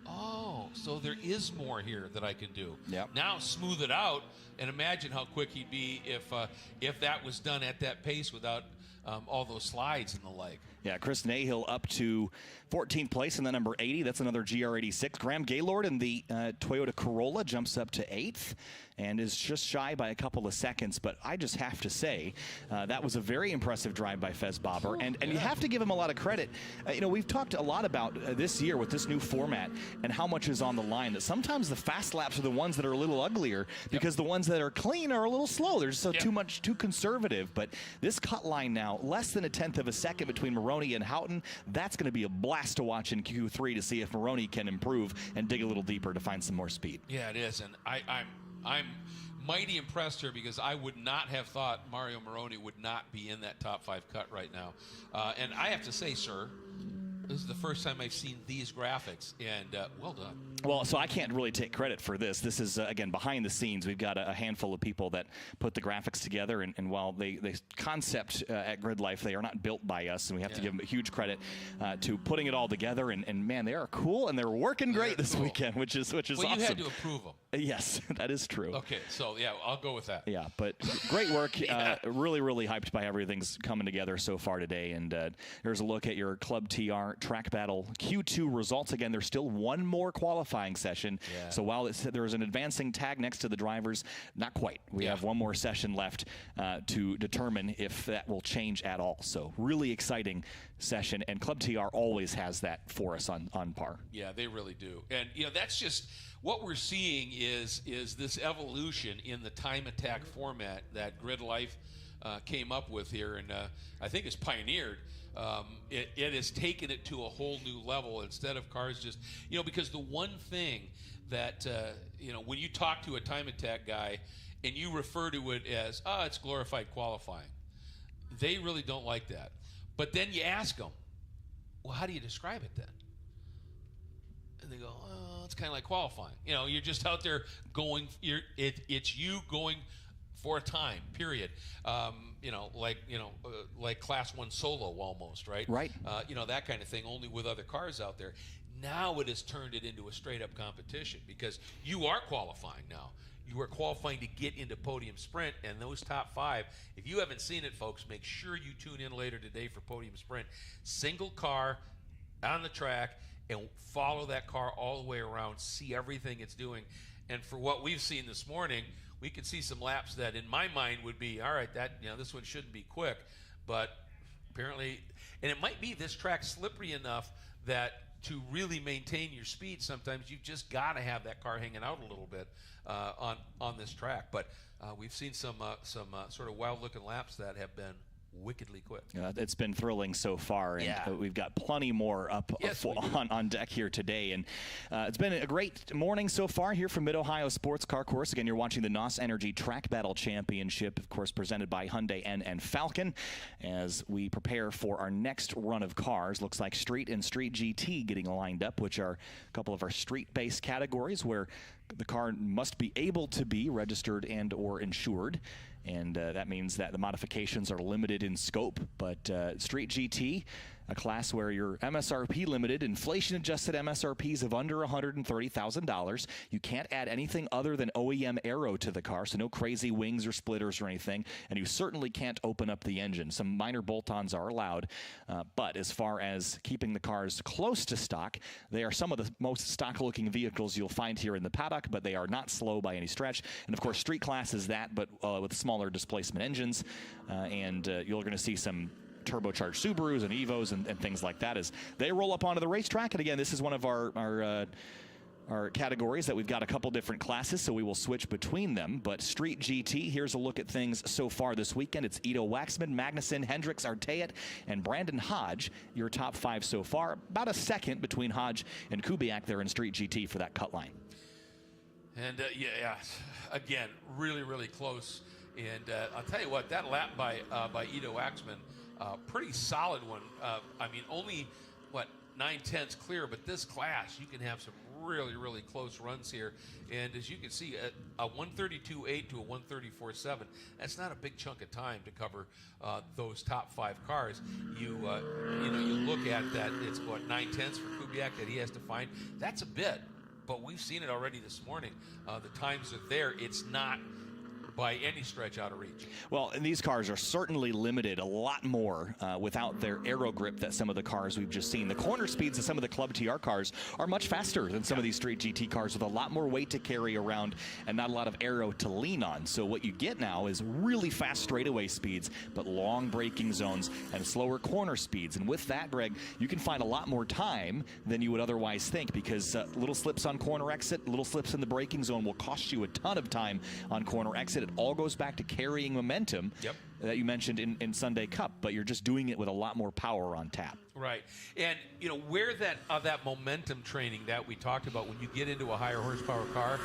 S3: oh, so there is more here that I can do.
S1: Yep.
S3: Now smooth it out, and imagine how quick he'd be if that was done at that pace without all those slides and the like.
S1: Yeah, Chris Nahill up to 14th place in the number 80. That's another GR86. Graham Gaylord in the Toyota Corolla jumps up to 8th and is just shy by a couple of seconds. But I just have to say, that was a very impressive drive by Fez Bobber. And you have to give him a lot of credit. We've talked a lot about this year with this new format and how much is on the line. That sometimes the fast laps are the ones that are a little uglier because the ones that are clean are a little slow. They're just too conservative. But this cut line now, less than 1/10 of a second between Maroney and Houghton. That's going to be a blast to watch in Q3 to see if Maroney can improve and dig a little deeper to find some more speed.
S3: Yeah, it is, and I'm mighty impressed here because I would not have thought Mario Maroney would not be in that top 5 cut right now. And I have to say, sir, this is the first time I've seen these graphics, and well done.
S1: Well, so I can't really take credit for this. This is, again, behind the scenes. We've got a handful of people that put the graphics together, and while they concept at GRIDLIFE, they are not built by us, and we have to give them a huge credit to putting it all together. And man, they are cool, and they're working great this weekend, which is awesome.
S3: Well, you had to approve them.
S1: Yes, that is true.
S3: Okay, so yeah, I'll go with that.
S1: Yeah, but great work. Really, really hyped by everything's coming together so far today. And here's a look at your Club TR Track Battle Q2 results. Again, there's still one more qualifying session. Yeah. So while there is an advancing tag next to the drivers, not quite. We have one more session left to determine if that will change at all. So really exciting session, and Club TR always has that for us on par.
S3: Yeah, they really do. And that's just what we're seeing is this evolution in the time attack format that GRIDLIFE came up with here, and I think it's pioneered. It has taken it to a whole new level. Instead of cars just, because the one thing that, when you talk to a time attack guy and you refer to it as, it's glorified qualifying, they really don't like that. But then you ask them, well, how do you describe it then? and they go, oh, it's kind of like qualifying. You know, you're just out there going. It's you going for a time, period. Like Class 1 solo almost, right?
S1: Right.
S3: That kind of thing, only with other cars out there. Now it has turned it into a straight-up competition because you are qualifying now. You are qualifying to get into podium sprint, and those top 5, if you haven't seen it, folks, make sure you tune in later today for podium sprint. Single car on the track, and follow that car all the way around, see everything it's doing. And for what we've seen this morning, we could see some laps that in my mind would be, all right, this one shouldn't be quick, but apparently, and it might be this track slippery enough that to really maintain your speed, sometimes you've just got to have that car hanging out a little bit on this track. But we've seen some sort of wild-looking laps that have been wickedly quick.
S1: It's been thrilling so far, and we've got plenty more up on deck here today. And it's been a great morning so far here from Mid-Ohio Sports Car Course. Again, you're watching the NOS Energy Track Battle Championship, of course, presented by Hyundai and Falcon. As we prepare for our next run of cars, looks like Street and Street GT getting lined up, which are a couple of our street-based categories where the car must be able to be registered and or insured. And that means that the modifications are limited in scope. But Street GT, a class where your MSRP limited, inflation-adjusted MSRPs of under $130,000. You can't add anything other than OEM aero to the car, so no crazy wings or splitters or anything. And you certainly can't open up the engine. Some minor bolt-ons are allowed. But as far as keeping the cars close to stock, they are some of the most stock-looking vehicles you'll find here in the paddock, but they are not slow by any stretch. And, of course, Street class is that, but with smaller displacement engines. You're going to see some turbocharged Subarus and Evos and things like that as they roll up onto the racetrack. And again, this is one of our categories that we've got a couple different classes, so we will switch between them. But Street GT, here's a look at things so far this weekend. It's Ido Waxman, Magnussen, Hendricks, Arteat, and Brandon Hodge, your top 5 so far. About a second between Hodge and Kubiak there in Street GT for that cut line.
S3: And, again, really, really close. And I'll tell you what, that lap by Ido Waxman, pretty solid one. Only, 9/10 clear, but this class, you can have some really, really close runs here. And as you can see, a 132.8 to a 134.7, that's not a big chunk of time to cover those top 5 cars. You look at that, it's 9/10 for Kubiak that he has to find. That's a bit, but we've seen it already this morning. The times are there. It's not by any stretch out of reach.
S1: Well, and these cars are certainly limited a lot more without their aero grip that some of the cars we've just seen. The corner speeds of some of the Club TR cars are much faster than some of these Street GT cars with a lot more weight to carry around and not a lot of aero to lean on. So what you get now is really fast straightaway speeds, but long braking zones and slower corner speeds. And with that, Greg, you can find a lot more time than you would otherwise think, because little slips on corner exit, little slips in the braking zone will cost you a ton of time on corner exit. It all goes back to carrying momentum that you mentioned in Sunday Cup, but you're just doing it with a lot more power on tap.
S2: Right. And, where that momentum training that we talked about when you get into a higher horsepower car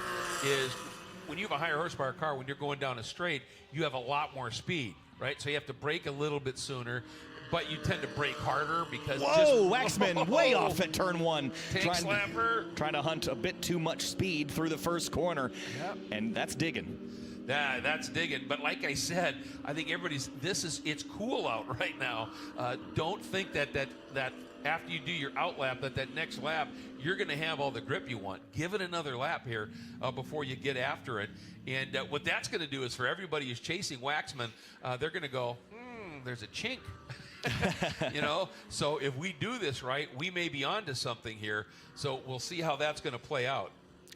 S2: is when you have a higher horsepower car, when you're going down a straight, you have a lot more speed, right? So you have to brake a little bit sooner, but you tend to brake harder because
S1: Waxman way off at turn 1.
S2: Trying
S1: to hunt a bit too much speed through the first corner, and that's digging.
S2: That's digging. But like I said, I think it's cool out right now. Don't think that after you do your out lap, that next lap, you're going to have all the grip you want. Give it another lap here before you get after it. And what that's going to do is for everybody who's chasing Waxman, they're going to go, there's a chink. So if we do this right, we may be onto something here. So we'll see how that's going to play out.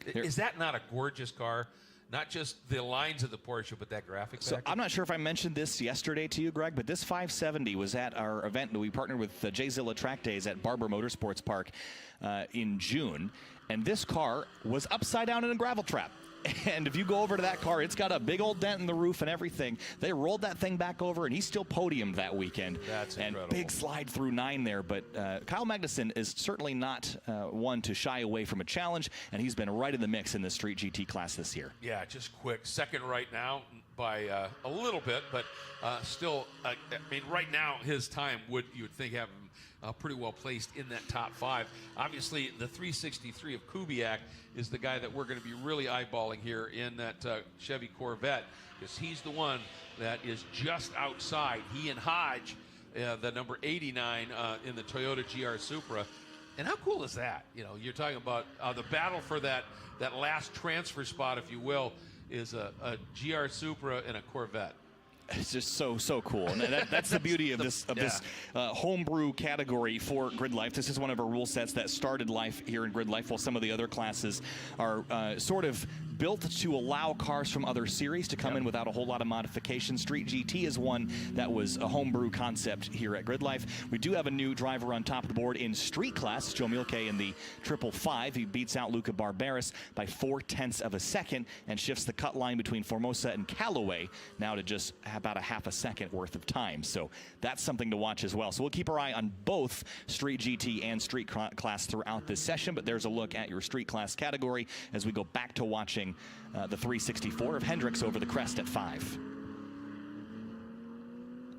S2: Is that not a gorgeous car? Not just the lines of the Porsche, but that graphic package.
S1: I'm not sure if I mentioned this yesterday to you, Greg, but this 570 was at our event. We partnered with J-Zilla Track Days at Barber Motorsports Park in June, and this car was upside down in a gravel trap. And if you go over to that car, it's got a big old dent in the roof and everything. They rolled that thing back over, and he still podiumed that weekend.
S2: That's incredible.
S1: Big slide through 9 there. But Kyle Magnussen is certainly not one to shy away from a challenge, and he's been right in the mix in the Street GT class this year.
S2: Yeah, just quick. Second right now.
S3: by a little bit, but still, I mean, right now his time you would think have him pretty well placed in that top 5. Obviously, the 363 of Kubiak is the guy that we're going to be really eyeballing here in that Chevy Corvette, because he's the one that is just outside. He and Hodge, the number 89 in the Toyota GR Supra. And how cool is that? You know, you're talking about the battle for that last transfer spot, if you will, is a GR Supra and a Corvette.
S1: It's just so cool, and that's the beauty of this homebrew category for Grid Life. This is one of our rule sets that started life here in Grid Life, while some of the other classes are sort of built to allow cars from other series to come in without a whole lot of modification. Street GT is one that was a homebrew concept here at Grid Life. We do have a new driver on top of the board in street class, Joe Mielke in the 555. He beats out Luca Barberis by 0.4 of a second and shifts the cut line between Formosa and Callaway now to just about a half a second worth of time. So that's something to watch as well. So we'll keep our eye on both Street GT and Street Class throughout this session, but there's a look at your Street Class category as we go back to watching the 364 of Hendricks over the crest at 5.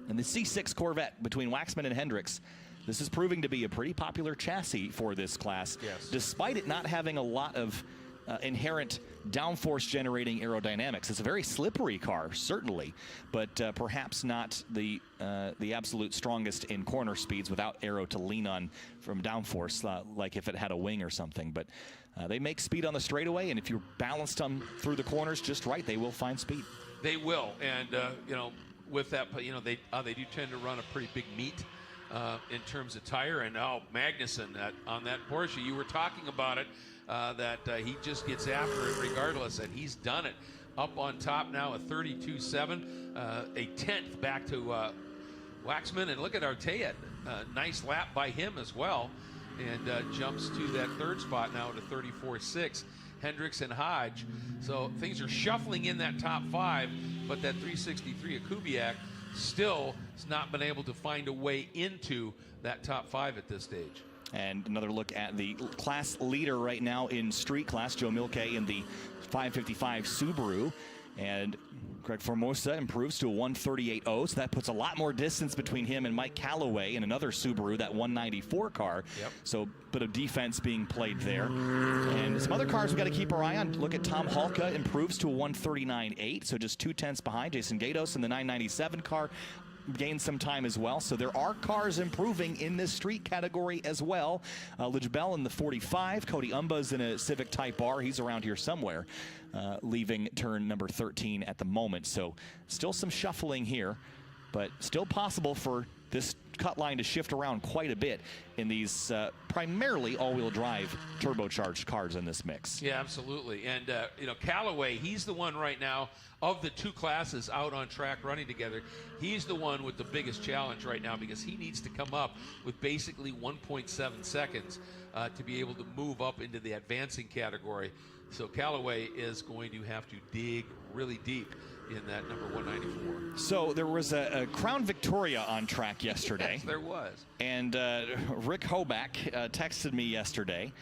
S1: And the C6 Corvette between Waxman and Hendricks, this is proving to be a pretty popular chassis for this class, despite it not having a lot of inherent downforce generating aerodynamics. It's a very slippery car, certainly, but perhaps not the absolute strongest in corner speeds without aero to lean on from downforce, like if it had a wing or something. But they make speed on the straightaway, and if you balance them through the corners just right, they will find speed.
S3: They will, and you know, with that, you know, they do tend to run a pretty big meet in terms of tire. And Magnussen on that Porsche, you were talking about it, that he just gets after it regardless, and he's done it. Up on top now, a 32.7, a 10th back to Waxman, and look at Artea, nice lap by him as well, and jumps to that 3rd spot now to 34.6. Hendricks and Hodge. So things are shuffling in that top 5, but that 363 of Kubiak still has not been able to find a way into that top 5 at this stage.
S1: And another look at the class leader right now in street class, Joe Mielke in the 555 Subaru. And Greg Formosa improves to a 138.0, so that puts a lot more distance between him and Mike Callaway in another Subaru, that 194 car. So a bit of defense being played there. And some other cars we've got to keep our eye on. Look at Tom Halka, improves to a 139.8, so just 0.2 behind. Jason Gatos in the 997 car gained some time as well. So there are cars improving in this street category as well. Lidjbel in the 45. Cody Umba's in a Civic Type R. He's around here somewhere, leaving turn number 13 at the moment. So still some shuffling here, but still possible for this cut line to shift around quite a bit in these primarily all-wheel drive turbocharged cars in this mix.
S3: Yeah, absolutely. And you know, Callaway, he's the one right now of the 2 classes out on track running together. He's the one with the biggest challenge right now, because he needs to come up with basically 1.7 seconds to be able to move up into the advancing category. So Callaway is going to have to dig really deep in that number 194.
S1: So there was a Crown Victoria on track yesterday.
S3: Yes, there was.
S1: And Rick Hoback texted me yesterday,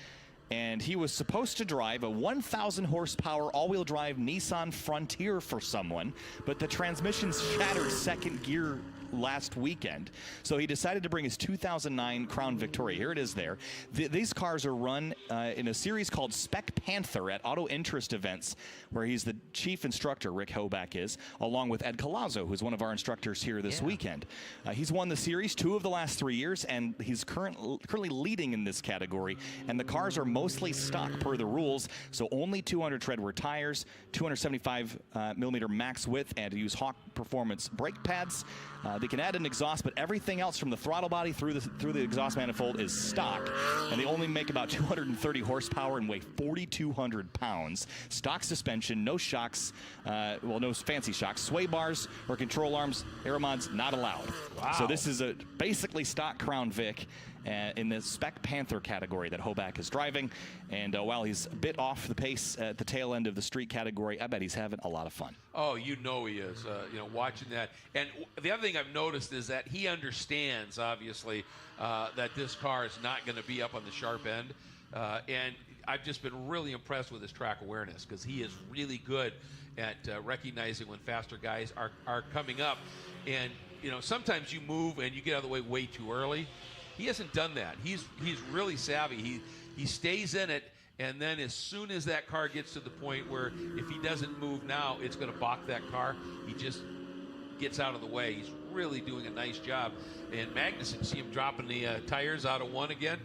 S1: and he was supposed to drive a 1,000 horsepower all-wheel drive Nissan Frontier for someone, but the transmissions shattered second gear last weekend. So he decided to bring his 2009 Crown Victoria. Here it is there. These cars are run in a series called Spec Panther at Auto Interest events, where he's the chief instructor, Rick Hoback is, along with Ed Colazzo, who's one of our instructors here this weekend. He's won the series 2 of the last 3 years, and he's currently leading in this category. And the cars are mostly stock per the rules, so only 200 treadwear tires, 275 millimeter max width, and to use Hawk Performance brake pads. They can add an exhaust, but everything else from the throttle body through the exhaust manifold is stock. And they only make about 230 horsepower and weigh 4,200 pounds. Stock suspension, no shocks, well, no fancy shocks. Sway bars or control arms, aero mods not allowed.
S3: Wow.
S1: So this is a basically stock Crown Vic in the Spec Panther category that Hoback is driving. And while he's a bit off the pace at the tail end of the street category, I bet he's having a lot of fun.
S3: Oh, you know he is, you know, watching that. And the other thing I've noticed is that he understands, obviously, that this car is not going to be up on the sharp end. And I've just been really impressed with his track awareness, because he is really good
S2: at recognizing when faster guys are coming up. And, you know, sometimes you move and you get out of the way way too early. He hasn't done that. He's really savvy. He stays in it, and then as soon as that car gets to the point where if he doesn't move now, it's going to balk that car, he just gets out of the way. He's really doing a nice job. And Magnussen, see him dropping the tires out of one again.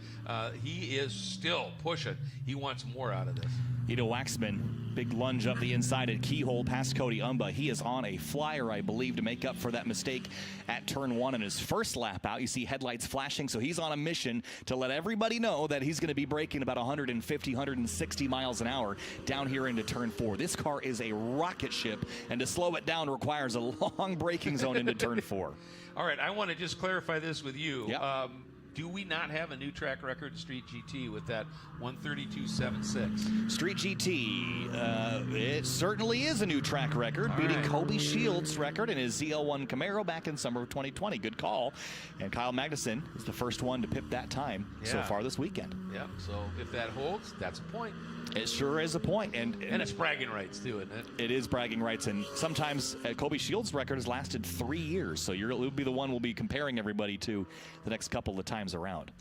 S2: He is still pushing. He wants more out of this.
S1: Ido Waxman, big lunge up the inside at keyhole past Cody Umba. He is on a flyer, I believe, to make up for that mistake at turn 1 in his first lap out. You see headlights flashing, so he's on a mission to let everybody know that he's going to be braking about 150, 160 miles an hour down here into turn 4. This car is a rocket ship, and to slow it down requires a long braking zone into turn 4.
S2: All right, I want to just clarify this with you.
S1: Yep.
S2: Do we not have a new track record in Street GT with that 132.76?
S1: Street GT, it certainly is a new track record, beating Kobe Shields' record in his ZL1 Camaro back in summer of 2020. Good call. And Kyle Magnussen is the first one to pip that time so far this weekend.
S2: Yeah, so if that holds, that's a point.
S1: It sure is a point. And
S2: it's bragging rights, too, isn't it?
S1: It is bragging rights. And sometimes Kobe Shields' record has lasted 3 years. So you'll be the one we'll be comparing everybody to the next couple of times around.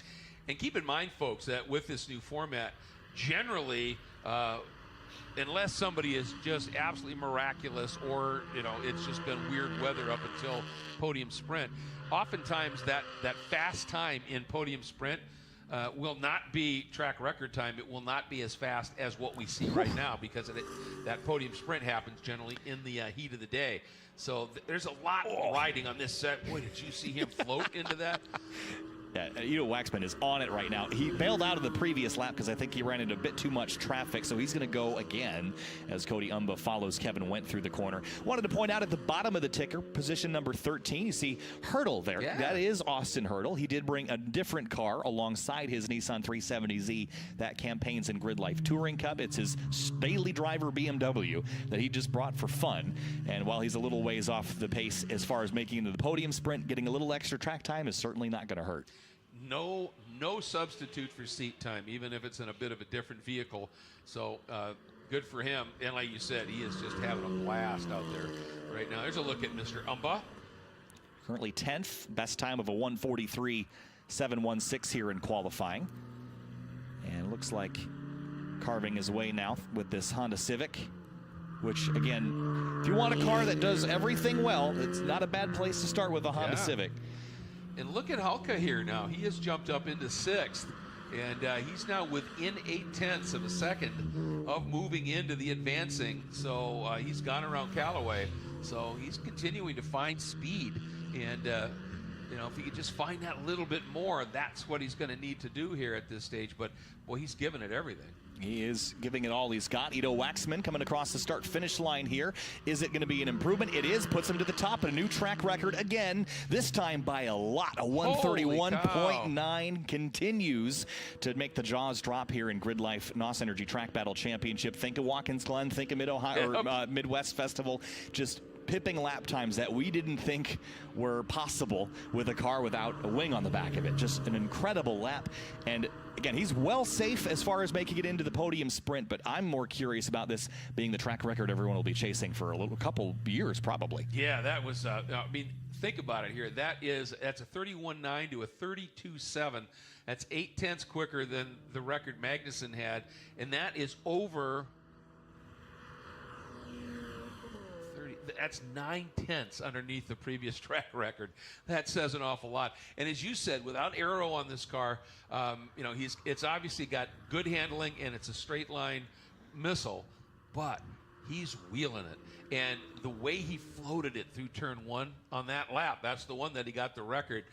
S2: And keep in mind, folks, that with this new format, generally, unless somebody is just absolutely miraculous or, you know, it's just been weird weather up until podium sprint, oftentimes that fast time in podium sprint will not be track record time. It will not be as fast as what we see right now because that podium sprint happens generally in the heat of the day. So there's a lot riding on this set. Boy, did you see him float into that?
S1: Yeah, Ido Waxman is on it right now. He bailed out of the previous lap because I think he ran into a bit too much traffic, so he's going to go again as Cody Umba follows Kevin Wendt through the corner. Wanted to point out at the bottom of the ticker, position number 13, you see Hurdle there. Yeah. That is Austin Hurdle. He did bring a different car alongside his Nissan 370Z that campaigns in GRIDLIFE Touring Cup. It's his daily driver BMW that he just brought for fun. And while he's a little ways off the pace as far as making it into the podium sprint, getting a little extra track time is certainly not going to hurt.
S2: No substitute for seat time, even if it's in a bit of a different vehicle. So good for him. And like you said, he is just having a blast out there right now. There's a look at Mr. Umba.
S1: Currently 10th, best time of a 1:43.716 here in qualifying. And it looks like carving his way now with this Honda Civic, which, again, if you want a car that does everything well, it's not a bad place to start with a Honda Civic.
S2: And look at Hulka here now. He has jumped up into 6th, and he's now within 0.8 of a second of moving into the advancing. So he's gone around Callaway. So he's continuing to find speed. And, you know, if he could just find that little bit more, that's what he's going to need to do here at this stage. But, boy, he's given it everything.
S1: He is giving it all he's got. Ido Waxman coming across the start-finish line here. Is it going to be an improvement? It is. Puts him to the top. A new track record again, this time by a lot. A 131.9 continues to make the jaws drop here in GRIDLIFE NOS Energy Track Battle Championship. Think of Watkins Glen. Think of Midwest Festival. Just pipping lap times that we didn't think were possible with a car without a wing on the back of it. Just an incredible lap. And again, he's well safe as far as making it into the podium sprint, but I'm more curious about this being the track record everyone will be chasing for a couple years probably.
S2: Yeah, that was, I mean, think about it here. That's a 31.9 to a 32.7. That's 0.8 quicker than the record Magnussen had, and that is over... That's 9/10 underneath the previous track record. That says an awful lot. And as you said, without aero on this car, you know, it's obviously got good handling and it's a straight line missile, but he's wheeling it. And the way he floated it through turn 1 on that lap, that's the one that he got the record.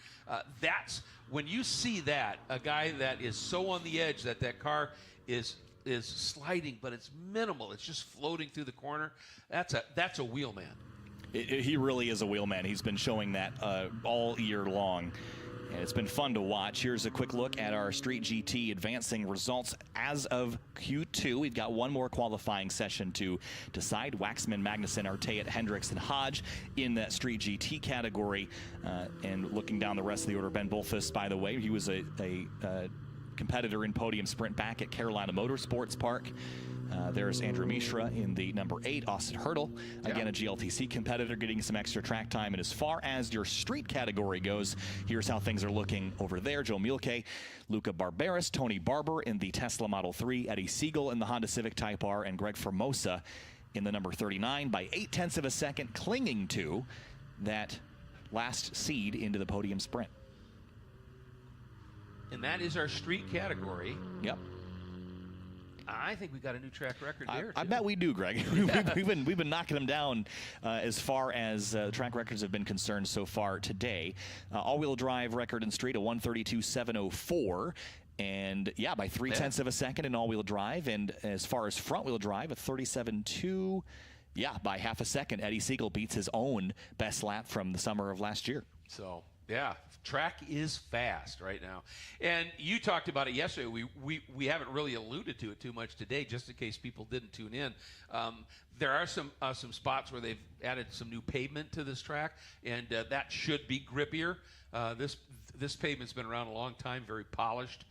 S2: That's when you see that, a guy that is so on the edge that car is sliding, but it's minimal. It's just floating through the corner. That's a wheelman.
S1: He really is a wheelman. He's been showing that all year long. And it's been fun to watch. Here's a quick look at our Street GT advancing results as of Q2. We've got one more qualifying session to decide. Waxman, Magnussen, Arteyet, Hendricks, and Hodge in that Street GT category. And looking down the rest of the order, Ben Bolfus, by the way, he was a competitor in podium sprint back at Carolina Motorsports Park. There's Andrew Mishra in the number 8 Austin Hurdle. Again, a GLTC competitor getting some extra track time. And as far as your street category goes, here's how things are looking over there. Joe Mielke, Luca Barberis, Tony Barber in the Tesla Model 3, Eddie Siegel in the Honda Civic Type R, and Greg Formosa in the number 39 by 0.8 of a second, clinging to that last seed into the podium sprint.
S2: And that is our street category.
S1: Yep.
S2: I think we got a new track record there.
S1: I bet we do, Greg. we've been knocking them down as far as track records have been concerned so far today. All-wheel drive record in street, a 132.704. And, yeah, by 0.3 of a second in all-wheel drive. And as far as front-wheel drive, a 37.2. Yeah, by half a second, Eddie Siegel beats his own best lap from the summer of last year.
S2: So, yeah, track is fast right now. And you talked about it yesterday. We haven't really alluded to it too much today, just in case people didn't tune in. There are some spots where they've added some new pavement to this track, and that should be grippier. This pavement's been around a long time, very polished.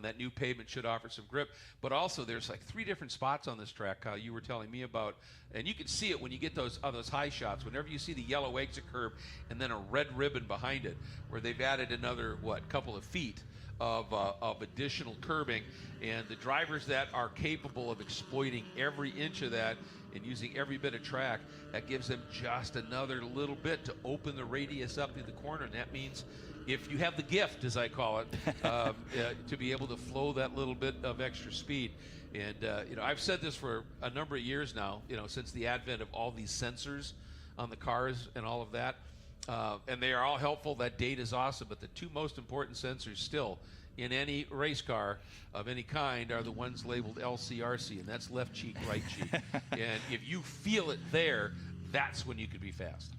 S2: That new pavement should offer some grip. But also, there's like 3 different spots on this track, Kyle, you were telling me about. And you can see it when you get those high shots. Whenever you see the yellow exit curb and then a red ribbon behind it, where they've added another, couple of feet of additional curbing. And the drivers that are capable of exploiting every inch of that and using every bit of track, that gives them just another little bit to open the radius up in the corner. And that means, if you have the gift, as I call it, to be able to flow that little bit of extra speed. And, I've said this for a number of years now, since the advent of all these sensors on the cars and all of that. And they are all helpful. That data is awesome. But the 2 most important sensors still in any race car of any kind are the ones labeled LCRC, and that's left cheek, right cheek. And if you feel it there, that's when you can be fast.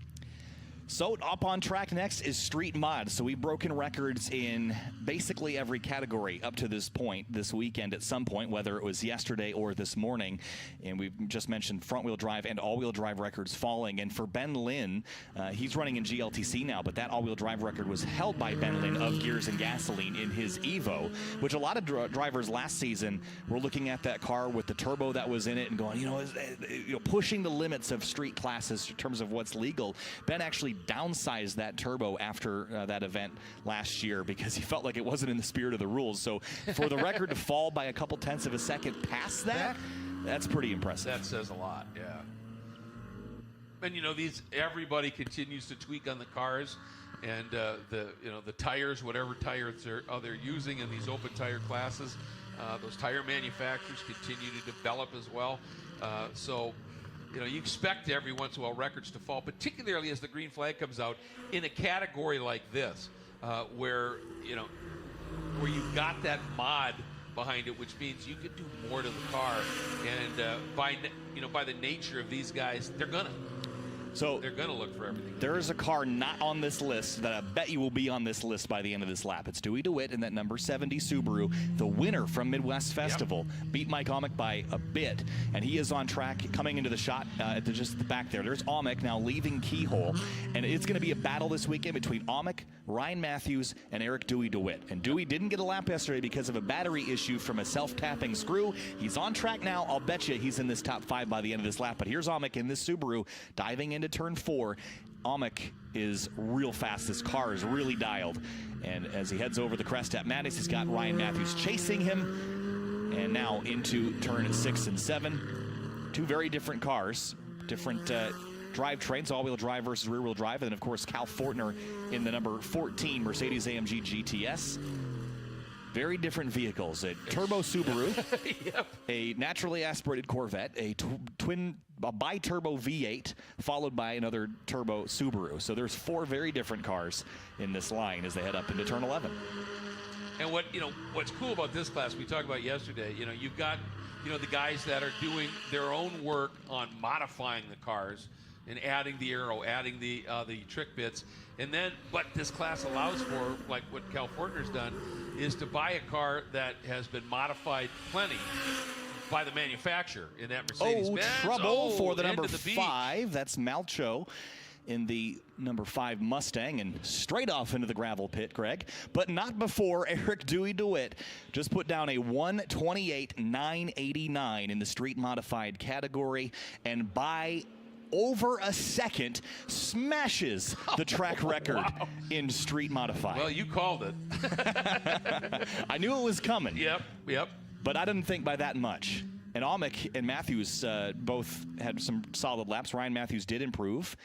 S1: So up on track next is street mod. So we've broken records in basically every category up to this point, this weekend at some point, whether it was yesterday or this morning. And we've just mentioned front-wheel drive and all-wheel drive records falling. And for Ben Lynn, he's running in GLTC now, but that all-wheel drive record was held by Ben Lynn of Gears and Gasoline in his Evo, which a lot of drivers last season were looking at that car with the turbo that was in it and going, pushing the limits of street classes in terms of what's legal. Ben actually downsized that turbo after that event last year because he felt like it wasn't in the spirit of the rules. So for the record to fall by a couple 10ths of a second past that, that's pretty impressive.
S2: That says a lot, yeah. And everybody continues to tweak on the cars, and the tires, whatever tires they're using in these open tire classes, those tire manufacturers continue to develop as well. You expect every once in a while records to fall, particularly as the green flag comes out in a category like this, where you've got that mod behind it, which means you can do more to the car. And by the nature of these guys, they're gonna look for everything.
S1: There is a car not on this list that I bet you will be on this list by the end of this lap. It's Dewey DeWitt in that number 70 Subaru, the winner from Midwest Festival. Yep. Beat Mike Omick by a bit, and he is on track coming into the shot at just the back there. There's Omick now leaving Keyhole, and it's going to be a battle this weekend between Omick, Ryan Matthews, and Eric Dewey DeWitt. And Dewey didn't get a lap yesterday because of a battery issue from a self-tapping screw. He's on track now. I'll bet you he's in this top 5 by the end of this lap. But here's Omick in this Subaru diving into turn 4. Omick is real fast. This car is really dialed. And as he heads over the crest at Mattis, he's got Ryan Matthews chasing him. And now into turn 6 and 7. 2 very different cars, different drivetrains, all-wheel drive versus rear-wheel drive. And then, of course, Cal Fortner in the number 14 Mercedes-AMG GTS. Very different vehicles. A turbo Subaru, yep. A naturally aspirated Corvette, a bi-turbo V8, followed by another turbo Subaru. So there's 4 very different cars in this line as they head up into turn 11.
S2: And what's cool about this class, we talked about yesterday, you've got the guys that are doing their own work on modifying the cars and adding the aero, adding the trick bits. And then what this class allows for, like what Cal Fortner's done, is to buy a car that has been modified plenty by the manufacturer in that Mercedes-Benz.
S1: Trouble for the number 5. That's Malcho. in the number 5 Mustang and straight off into the gravel pit, Greg. But not before Eric Dewey DeWitt just put down a 1:28.989 in the street modified category, and by over a second smashes the track record in street modified.
S2: Well, you called it.
S1: I knew it was coming.
S2: Yep.
S1: But I didn't think by that much. And Almec and Matthews both had some solid laps. Ryan Matthews did improve.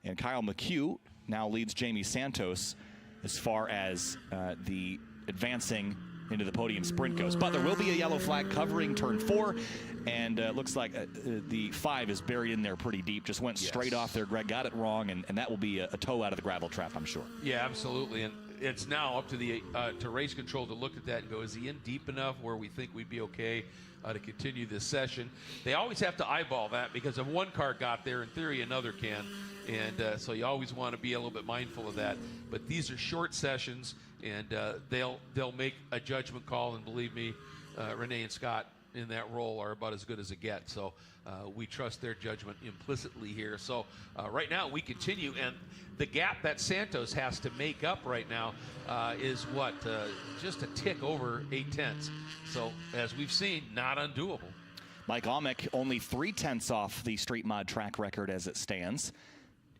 S1: And Kyle McHugh now leads Jamie Santos as far as the advancing into the podium sprint goes. But there will be a yellow flag covering turn 4. And looks like the 5 is buried in there pretty deep. Just went straight off there. Greg got it wrong. And that will be a tow out of the gravel trap, I'm sure.
S2: Yeah, absolutely. And it's now up to the to race control to look at that and go, is he in deep enough where we think we'd be okay to continue this session? They always have to eyeball that, because if one car got there, in theory another can, and so you always want to be a little bit mindful of that. But these are short sessions, and they'll make a judgment call, and believe me, Renee and Scott in that role are about as good as it gets. So we trust their judgment implicitly here. So right now we continue, and the gap that Santos has to make up right now is what, just a tick over 0.8. So as we've seen, not undoable.
S1: Mike Almec only 0.3 off the street mod track record as it stands,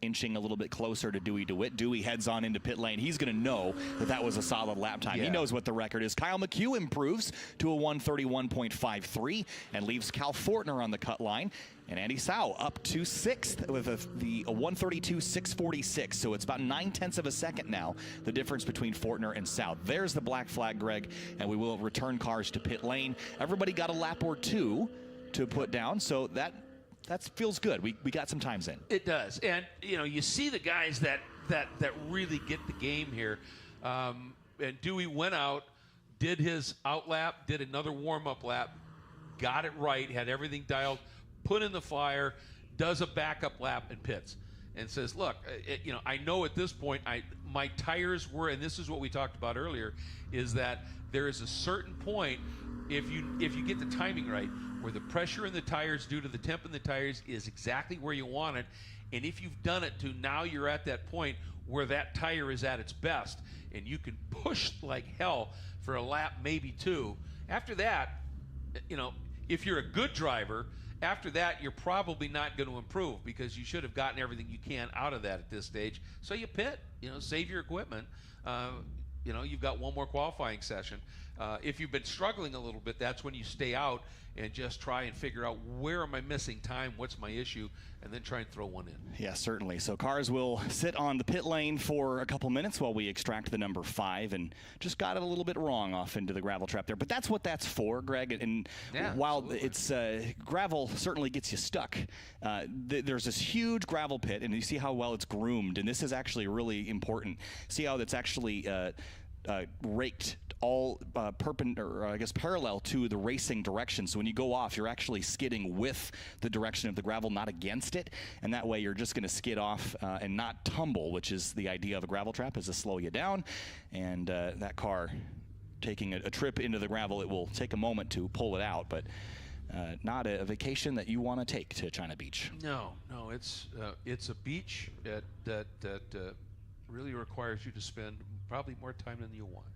S1: inching a little bit closer to Dewey DeWitt. Dewey heads on into pit lane. He's going to know that that was a solid lap time. He knows what the record is. Kyle McHugh improves to a 1:31.53 and leaves Cal Fortner on the cut line. And Andy Sau up to 6th with a 1:32.646. So it's about 0.9 of a second now, the difference between Fortner and Sau. There's the black flag, Greg, and we will return cars to pit lane. Everybody got a lap or 2 to put down, so that feels good. We got some times in.
S2: It does. And, you know, you see the guys that really get the game here. And Dewey went out, did his out lap, did another warm-up lap, got it right, had everything dialed, put in the fire, does a backup lap, and pits. And says, look, you know, I know at this point my tires were, and this is what we talked about earlier, is that there is a certain point, if you get the timing right, where the pressure in the tires due to the temp in the tires is exactly where you want it. And if you've done it to now, you're at that point where that tire is at its best, and you can push like hell for a lap, maybe 2. After that, you know, if you're a good driver, after that, you're probably not going to improve, because you should have gotten everything you can out of that at this stage. So you pit, you know, save your equipment. You know, you've got one more qualifying session. If you've been struggling a little bit, that's when you stay out and just try and figure out, where am I missing time, what's my issue, and then try and throw one in.
S1: Yeah, certainly. So cars will sit on the pit lane for a couple minutes while we extract the number 5, and just got it a little bit wrong off into the gravel trap there. But that's what that's for, Greg. And while absolutely. It's gravel certainly gets you stuck, there's this huge gravel pit, and you see how well it's groomed. And this is actually really important. See how it's actually raked all parallel to the racing direction. So when you go off, you're actually skidding with the direction of the gravel, not against it. And that way you're just going to skid off and not tumble, which is the idea of a gravel trap, is to slow you down. And that car taking a trip into the gravel, it will take a moment to pull it out, but not a vacation that you want to take to China Beach.
S2: No, it's a beach that really requires you to spend probably more time than you want.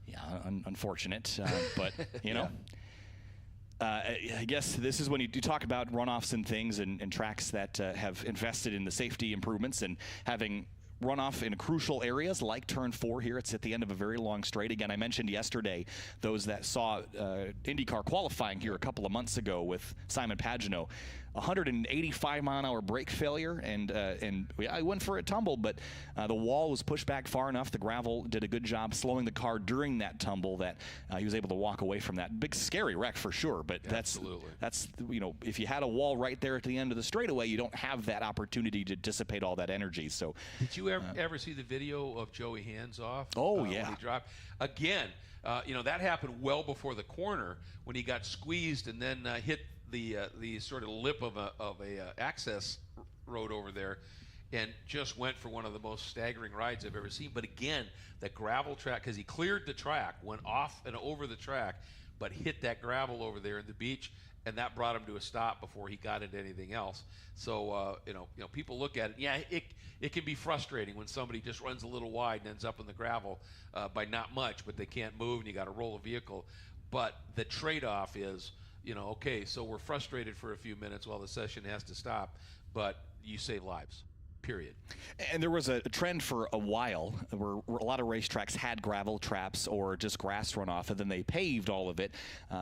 S1: Yeah, unfortunate, but you know, I guess this is when you do talk about runoffs and things, and tracks that have invested in the safety improvements and having runoff in crucial areas like turn 4 here. It's at the end of a very long straight. Again, I mentioned yesterday those that saw IndyCar qualifying here a couple of months ago with Simon Pagenaud. 185-mile-an-hour brake failure, and I went for a tumble, but the wall was pushed back far enough. The gravel did a good job slowing the car during that tumble that he was able to walk away from that. Big, scary wreck for sure, but that's, you know, if you had a wall right there at the end of the straightaway, you don't have that opportunity to dissipate all that energy. So,
S2: did you ever see the video of Joey hands-off?
S1: Oh, yeah.
S2: When he dropped? Again, you know, that happened well before the corner when he got squeezed and then hit the sort of lip of a access road over there, and just went for one of the most staggering rides I've ever seen. But again, the gravel track, because he cleared the track, went off and over the track, but hit that gravel over there in the beach, and that brought him to a stop before he got into anything else. So people look at it. Yeah, it can be frustrating when somebody just runs a little wide and ends up in the gravel by not much, but they can't move, and you got to roll a vehicle. But the trade-off is, okay, so we're frustrated for a few minutes while the session has to stop, but you save lives. Period.
S1: And there was a trend for a while where a lot of racetracks had gravel traps or just grass runoff, and then they paved all of it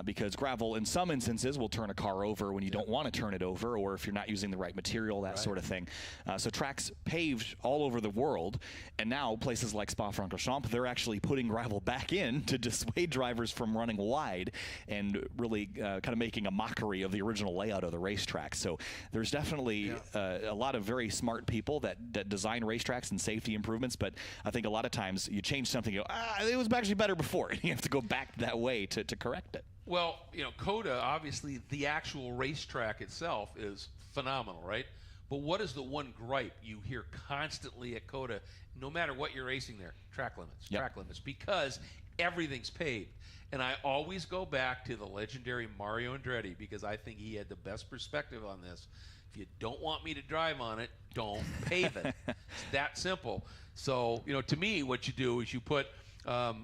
S1: because gravel, in some instances, will turn a car over when you don't want to turn it over, or if you're not using the right material, that sort of thing. So tracks paved all over the world, and now places like Spa-Francorchamps, they're actually putting gravel back in to dissuade drivers from running wide and really kind of making a mockery of the original layout of the racetrack. So there's definitely a lot of very smart people that design racetracks and safety improvements, but I think a lot of times you change something, you go, it was actually better before, and you have to go back that way to correct it.
S2: Well, COTA, obviously, the actual racetrack itself is phenomenal, right? But what is the one gripe you hear constantly at COTA, no matter what you're racing there? Track limits, because everything's paved. And I always go back to the legendary Mario Andretti, because I think he had the best perspective on this. If you don't want me to drive on it, don't pave it. It's that simple. So, to me, what you do is you put a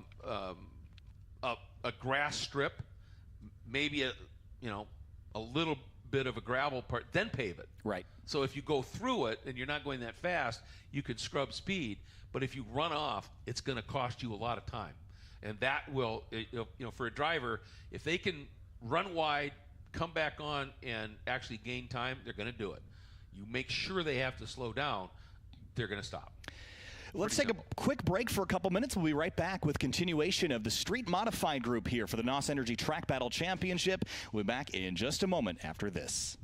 S2: grass strip, maybe a little bit of a gravel part, then pave it.
S1: Right. So
S2: if you go through it and you're not going that fast, you can scrub speed. But if you run off, it's going to cost you a lot of time. And that will, for a driver, if they can run wide, come back on, and actually gain time, they're going to do it. You make sure they have to slow down, they're going to stop.
S1: Let's take a quick break for a couple minutes. We'll be right back with continuation of the Street Modified group here for the NOS Energy Track Battle Championship. We'll be back in just a moment after this.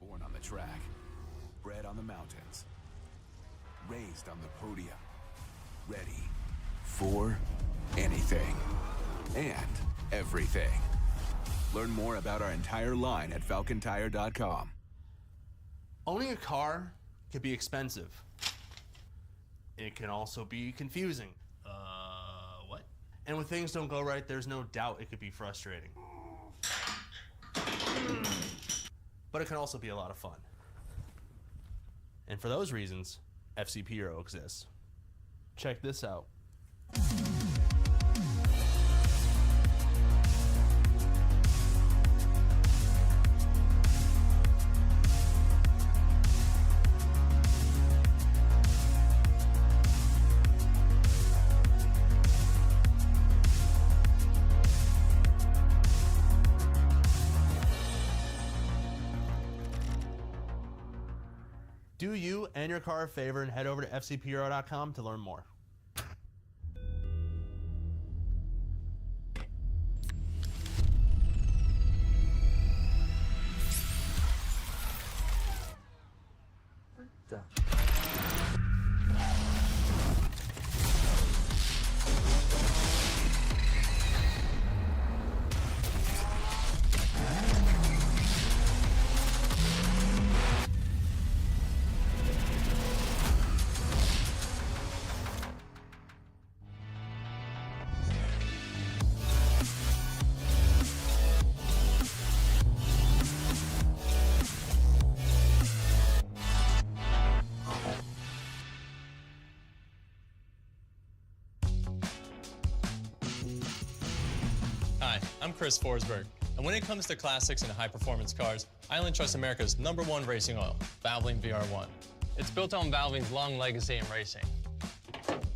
S4: Born on the track, bred on the mountains, raised on the podium, ready for anything and everything. Learn more about our entire line at falcontire.com.
S5: Owning a car can be expensive. It can also be confusing. What? And when things don't go right, there's no doubt it could be frustrating. But it can also be a lot of fun. And for those reasons, FCP Hero exists. Check this out. Do you and your car a favor and head over to fcphero.com to learn more.
S6: Hi, I'm Chris Forsberg, and when it comes to classics and high-performance cars, I only trust America's #1 racing oil, Valvoline VR1. It's built on Valvoline's long legacy in racing,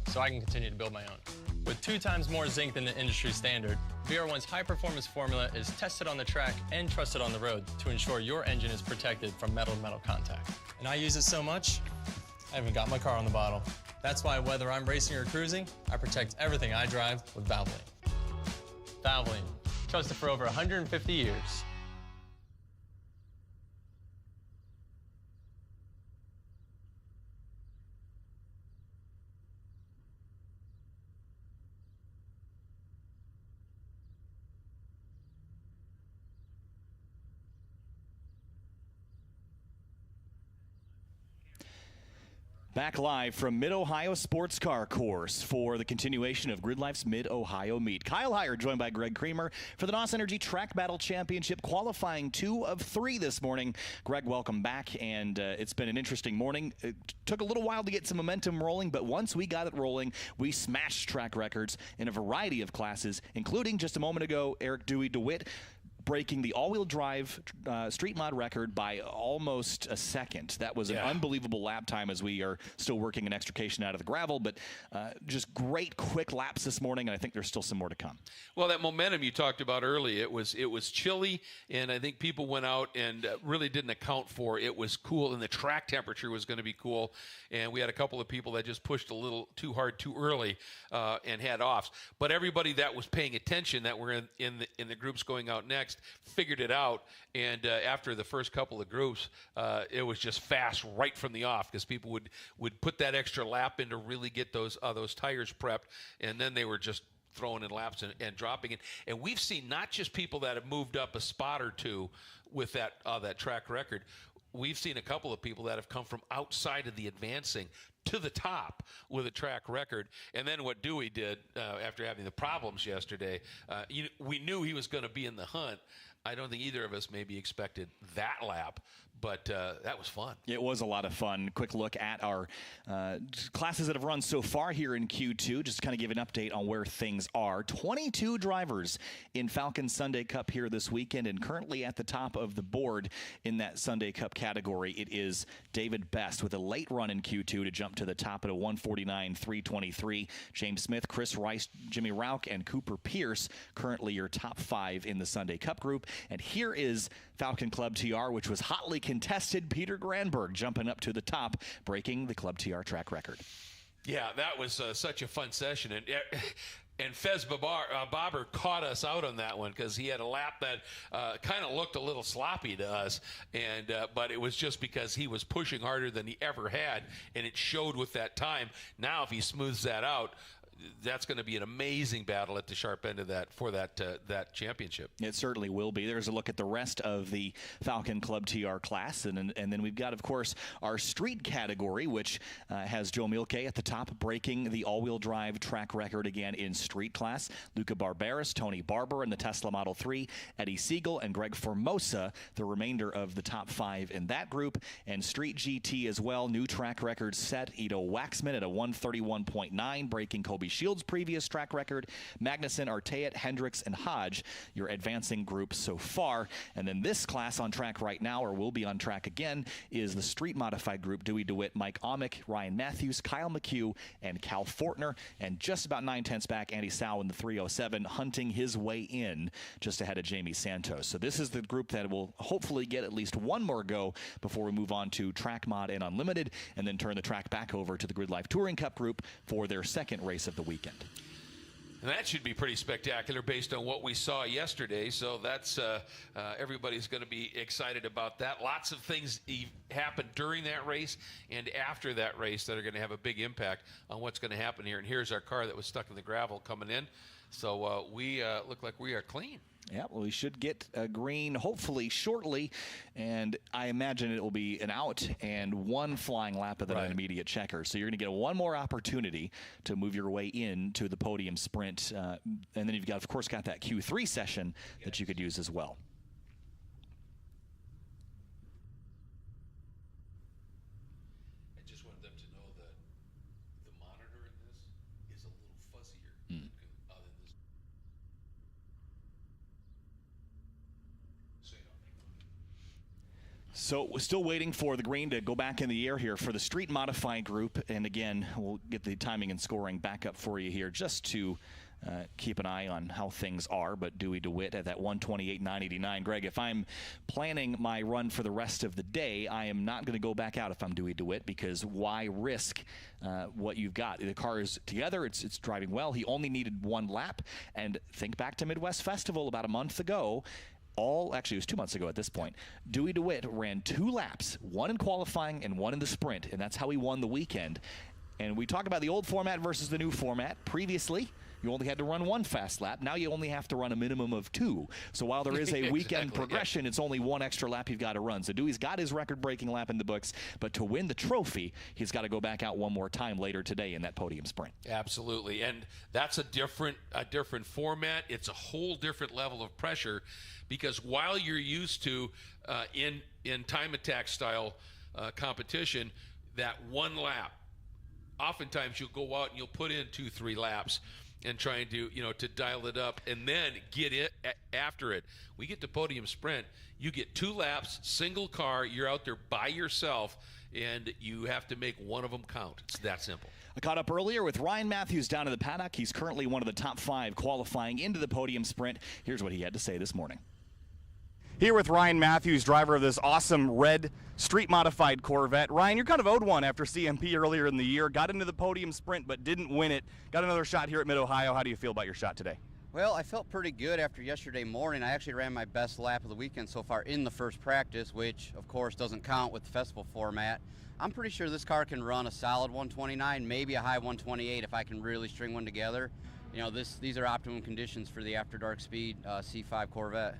S6: so I can continue to build my own. With 2 times more zinc than the industry standard, VR1's high-performance formula is tested on the track and trusted on the road to ensure your engine is protected from metal-to-metal contact. And I use it so much, I haven't got my car on the bottle. That's why whether I'm racing or cruising, I protect everything I drive with Valvoline. Valvoline, trusted for over 150 years.
S1: Back live from Mid-Ohio Sports Car Course for the continuation of GridLife's Mid-Ohio Meet. Kyle Heyer joined by Greg Creamer for the NOS Energy Track Battle Championship, qualifying 2 of 3 this morning. Greg, welcome back, and it's been an interesting morning. It took a little while to get some momentum rolling, but once we got it rolling, we smashed track records in a variety of classes, including just a moment ago, Eric Dewey DeWitt breaking the all-wheel drive street mod record by almost a second. That was an unbelievable lap time as we are still working an extrication out of the gravel, but just great quick laps this morning, and I think there's still some more to come.
S3: Well, that momentum you talked about early, it was chilly, and I think people went out and really didn't account for it. It was cool, and the track temperature was going to be cool, and we had a couple of people that just pushed a little too hard too early and had offs. But everybody that was paying attention, that were in the groups going out next, figured it out, and after the first couple of groups, it was just fast right from the off, because people would put that extra lap in to really get those tires prepped, and then they were just throwing in laps and dropping it. And we've seen not just people that have moved up a spot or two with that track record. We've seen a couple of people that have come from outside of the advancing to the top with a track record. And then what Dewey did after having the problems yesterday, we knew he was going to be in the hunt. I don't think either of us maybe expected that lap, but that was fun.
S1: It was a lot of fun. Quick look at our classes that have run so far here in Q2, just to kind of give an update on where things are. 22 drivers in Falcon Sunday Cup here this weekend, and currently at the top of the board in that Sunday Cup category, it is David Best with a late run in Q2 to jump to the top at a 149.323. James Smith, Chris Rice, Jimmy Rauch, and Cooper Pierce currently your top 5 in the Sunday Cup group. And here is Falcon Club TR, which was hotly contested. Peter Granberg jumping up to the top, breaking the Club TR track record.
S3: Yeah, that was such a fun session. And Fez Bobber caught us out on that one, because he had a lap that kind of looked a little sloppy to us, but it was just because he was pushing harder than he ever had, and it showed with that time. Now if he smooths that out, that's going to be an amazing battle at the sharp end of that for that championship.
S1: It certainly will be. There's a look at the rest of the Falcon Club TR class, and then we've got, of course, our street category, which has Joe Mielke at the top, breaking the all-wheel drive track record again in street class. Luca Barberis, Tony Barber in the Tesla Model 3, Eddie Siegel, and Greg Formosa, the remainder of the top 5 in that group. And street GT as well, new track records set. Ido Waxman at a 131.9, breaking Kobe Shields' previous track record. Magnuson, Arteat, Hendricks, and Hodge, your advancing group so far. And then this class on track right now, or will be on track again, is the street modified group. Dewey DeWitt, Mike Amick, Ryan Matthews, Kyle McHugh, and Cal Fortner. And just about 9/10 back, Andy Sow in the 307, hunting his way in just ahead of Jamie Santos. So this is the group that will hopefully get at least one more go before we move on to Track Mod and Unlimited, and then turn the track back over to the GridLife Touring Cup group for their second race of the weekend.
S3: And that should be pretty spectacular based on what we saw yesterday. So that's everybody's going to be excited about that. Lots of things happened during that race and after that race that are going to have a big impact on what's going to happen here. And here's our car that was stuck in the gravel coming in. So we look like we are clean.
S1: Yeah, well, we should get a green hopefully shortly, and I imagine it will be an out and one flying lap of the immediate checker. So you're going to get one more opportunity to move your way into the podium sprint, and then you've got, of course, got that Q3 session that you could use as well.
S3: I just wanted them to know that the monitor in this is a little fuzzier.
S1: So we're still waiting for the green to go back in the air here for the street modified group. And again, we'll get the timing and scoring back up for you here just to keep an eye on how things are. But Dewey DeWitt at that 128.989. Greg, if I'm planning my run for the rest of the day, I am not going to go back out if I'm Dewey DeWitt, because why risk what you've got? The car is together. It's driving well. He only needed one lap. And think back to Midwest Festival about a month ago. Actually, it was 2 months ago at this point. Dewey DeWitt ran 2 laps, one in qualifying and one in the sprint, and that's how he won the weekend. And we talk about the old format versus the new format. Previously, you only had to run 1 fast lap. Now you only have to run a minimum of 2. So while there is a weekend progression, it's only 1 extra lap you've got to run. So Dewey's got his record-breaking lap in the books, but to win the trophy, he's got to go back out one more time later today in that podium sprint.
S3: Absolutely, and that's a different format. It's a whole different level of pressure, because while you're used to in time attack style competition, that 1 lap, oftentimes you'll go out and you'll put in 2-3 laps and trying to to dial it up and then get it after it. We get to podium sprint, you get 2 laps, single car, you're out there by yourself, and you have to make one of them count. It's that simple.
S1: I caught up earlier with Ryan Matthews down in the paddock. He's currently one of the top 5 qualifying into the podium sprint. Here's what he had to say this morning. Here with Ryan Matthews, driver of this awesome red street-modified Corvette. Ryan, you're kind of owed one after CMP earlier in the year. Got into the podium sprint but didn't win it. Got another shot here at Mid-Ohio. How do you feel about your shot today?
S7: Well, I felt pretty good after yesterday morning. I actually ran my best lap of the weekend so far in the first practice, which of course doesn't count with the festival format. I'm pretty sure this car can run a solid 129, maybe a high 128 if I can really string one together. These are optimum conditions for the After Dark Speed C5 Corvette.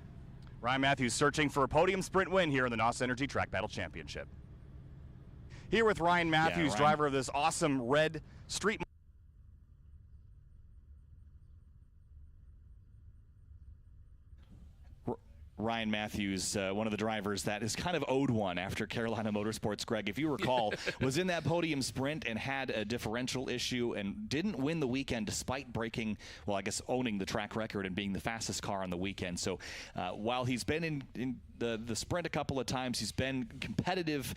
S1: Ryan Matthews searching for a podium sprint win here in the NOS Energy Track Battle Championship. Here with Ryan Matthews, driver of this awesome red street. Ryan Matthews, one of the drivers that is kind of owed one after Carolina Motorsports. Greg, if you recall, was in that podium sprint and had a differential issue and didn't win the weekend despite breaking, well, I guess owning the track record and being the fastest car on the weekend. So while he's been in the sprint a couple of times, he's been competitive.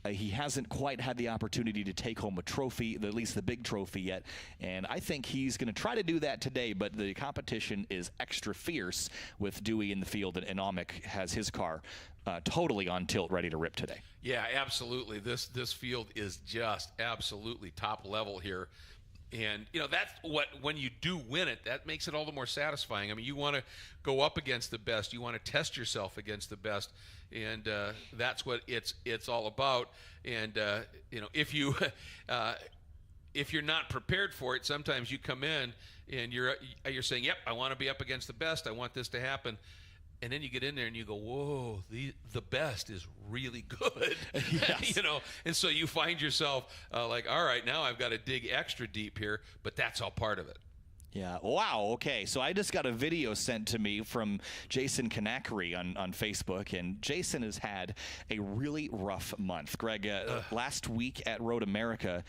S1: He hasn't quite had the opportunity to take home a trophy, at least the big trophy yet, and I think he's going to try to do that today, but the competition is extra fierce with Dewey in the field, and Amick has his car totally on tilt, ready to rip today.
S3: Yeah, absolutely. This field is just absolutely top level here. And, that's what, when you do win it, that makes it all the more satisfying. I mean, you want to go up against the best. You want to test yourself against the best. And that's what it's all about. And, if you're not prepared for it, sometimes you come in and you're saying, yep, I want to be up against the best. I want this to happen. And then you get in there and you go, whoa, the best is really good.
S1: Yes.
S3: And so you find yourself like, all right, now I've got to dig extra deep here, but that's all part of it.
S1: Yeah. Wow. Okay. So I just got a video sent to me from Jason Kanakary on Facebook, and Jason has had a really rough month. Greg, last week at Road America,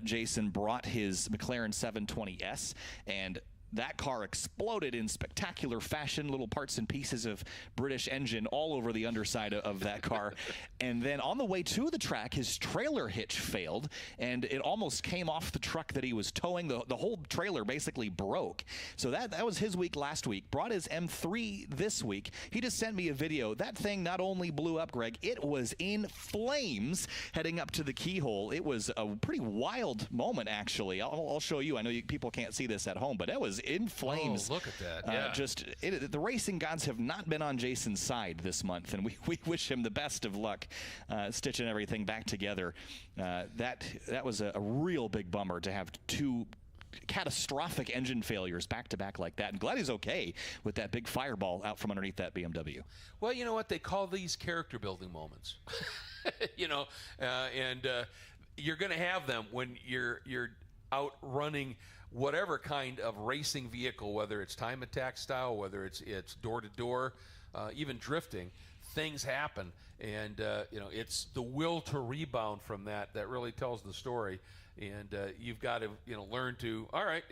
S1: Jason brought his McLaren 720S, and that car exploded in spectacular fashion, little parts and pieces of British engine all over the underside of that car. And then on the way to the track, his trailer hitch failed, and it almost came off the truck that he was towing. The whole trailer basically broke. So that was his week last week. Brought his M3 this week. He just sent me a video. That thing not only blew up, Greg, it was in flames heading up to the keyhole. It was a pretty wild moment, actually. I'll show you. I know people can't see this at home, but it was in flames.
S3: Oh, look at that. Yeah.
S1: The racing gods have not been on Jason's side this month, and we wish him the best of luck stitching everything back together. That was a real big bummer to have 2 catastrophic engine failures back to back like that. And glad he's okay with that big fireball out from underneath that BMW.
S3: Well, you know what? They call these character building moments. And you're going to have them when you're out running whatever kind of racing vehicle, whether it's time attack style, whether it's door-to-door, even drifting. Things happen, and it's the will to rebound from that really tells the story. And you've got to learn to, all right,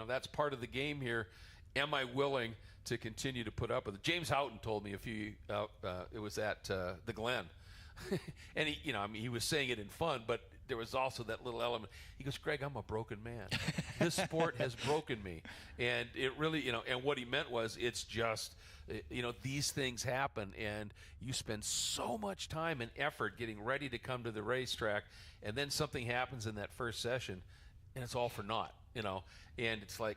S3: that's part of the game here. Am I willing to continue to put up with it? James Houghton told me it was at the Glen, and he was saying it in fun, but there was also that little element. He goes, Greg, I'm a broken man. This sport has broken me. And it really, and what he meant was, it's just, these things happen, and you spend so much time and effort getting ready to come to the racetrack, and then something happens in that first session, and it's all for naught, and it's like,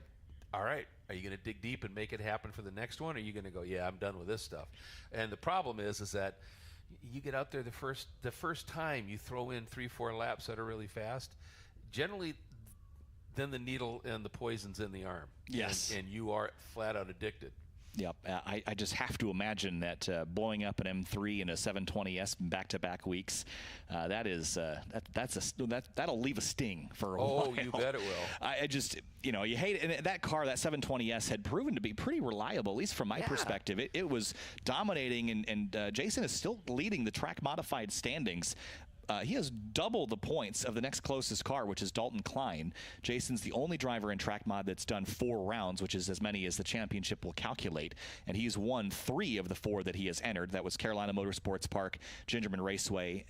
S3: all right, are you going to dig deep and make it happen for the next one, or are you going to go, yeah, I'm done with this stuff? And the problem is that you get out there the first time you throw in 3-4 laps that are really fast, generally
S2: then the needle and the poison's in the arm.
S1: Yes.
S2: And you are flat out addicted.
S1: Yep, I just have to imagine that blowing up an M3 and a 720S back-to-back weeks, that'll leave a sting for a while.
S2: Oh, you bet it will.
S1: I just, you hate it. And that car, that 720S, had proven to be pretty reliable, at least from my perspective. It was dominating, and Jason is still leading the track modified standings. He has double the points of the next closest car, which is Dalton Klein. Jason's the only driver in track mod that's done 4 rounds, which is as many as the championship will calculate. And he's won 3 of the 4 that he has entered. That was Carolina Motorsports Park, Gingerman Raceway,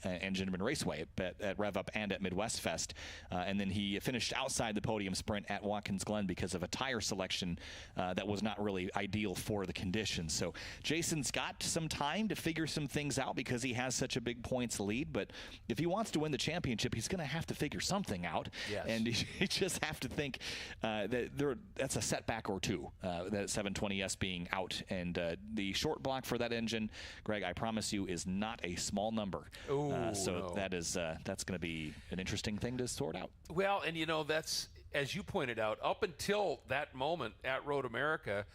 S1: and Gingerman Raceway at Rev Up and at Midwest Fest. And then he finished outside the podium sprint at Watkins Glen because of a tire selection that was not really ideal for the conditions. So Jason's got some time to figure some things out because he has such a big points lead. But if he wants to win the championship, he's going to have to figure something out.
S2: Yes.
S1: And he just have to think that's a setback or 2, that 720S being out. And the short block for that engine, Greg, I promise you, is not a small number. So
S2: no.
S1: that's going to be an interesting thing to sort out.
S2: Well, and that's, as you pointed out, up until that moment at Road America,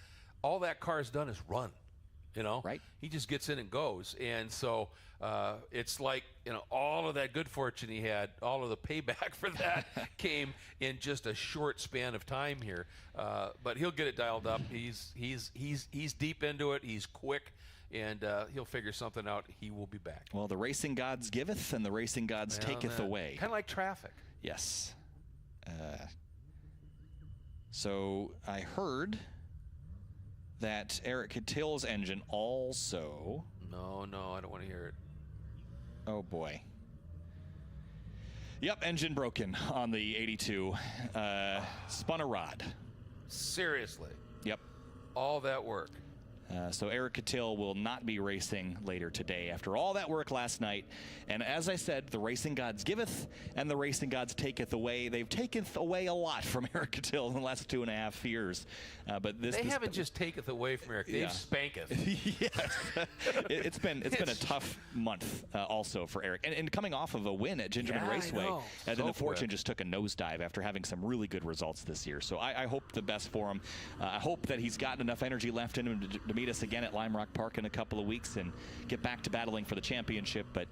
S2: all that car's done is run.
S1: Right.
S2: He just gets in and goes. And so it's like, all of that good fortune he had, all of the payback for that came in just a short span of time here. But he'll get it dialed up. He's deep into it. He's quick. And he'll figure something out. He will be back.
S1: Well, the racing gods giveth and the racing gods taketh away.
S2: Kind of like traffic.
S1: Yes. So I heard that Eric Cattill's engine also...
S2: No, I don't want to hear it.
S1: Oh, boy. Yep, engine broken on the 82. Spun a rod.
S2: Seriously?
S1: Yep.
S2: All that work.
S1: So Eric Cattill will not be racing later today after all that work last night. And as I said, the racing gods giveth and the racing gods taketh away. They've taken away a lot from Eric Cattill in the last 2.5 years. But they
S2: haven't just taketh away from Eric. They've spanketh.
S1: Yes. It's been a tough month also for Eric. And coming off of a win at Gingerman Raceway, and then the fortune just took a nosedive after having some really good results this year. So I hope the best for him. I hope that he's got enough energy left in him to meet us again at Lime Rock Park in a couple of weeks and get back to battling for the championship, but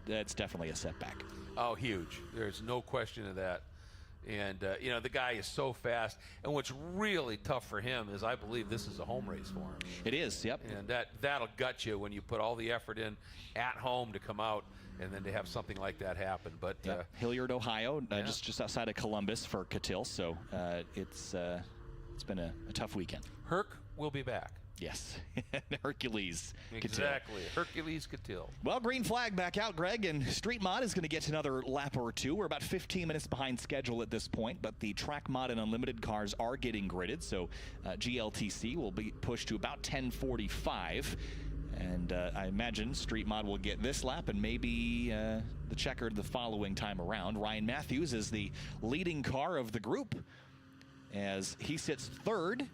S1: that's definitely a setback.
S2: Oh, huge. There's no question of that. And, the guy is so fast. And what's really tough for him is I believe this is a home race for him.
S1: It is, yep.
S2: And that'll gut you when you put all the effort in at home to come out and then to have something like that happen. But
S1: Hilliard, Ohio, just outside of Columbus for Cattill, so it's been a tough weekend.
S2: Herc will be back.
S1: Yes, Hercules.
S2: Exactly, Cattill. Hercules Cattill.
S1: Well, green flag back out, Greg, and Street Mod is going to get another lap or 2. We're about 15 minutes behind schedule at this point, but the Track Mod and Unlimited cars are getting gridded, so GLTC will be pushed to about 10:45. And I imagine Street Mod will get this lap and maybe the checkered the following time around. Ryan Matthews is the leading car of the group as he sits 3rd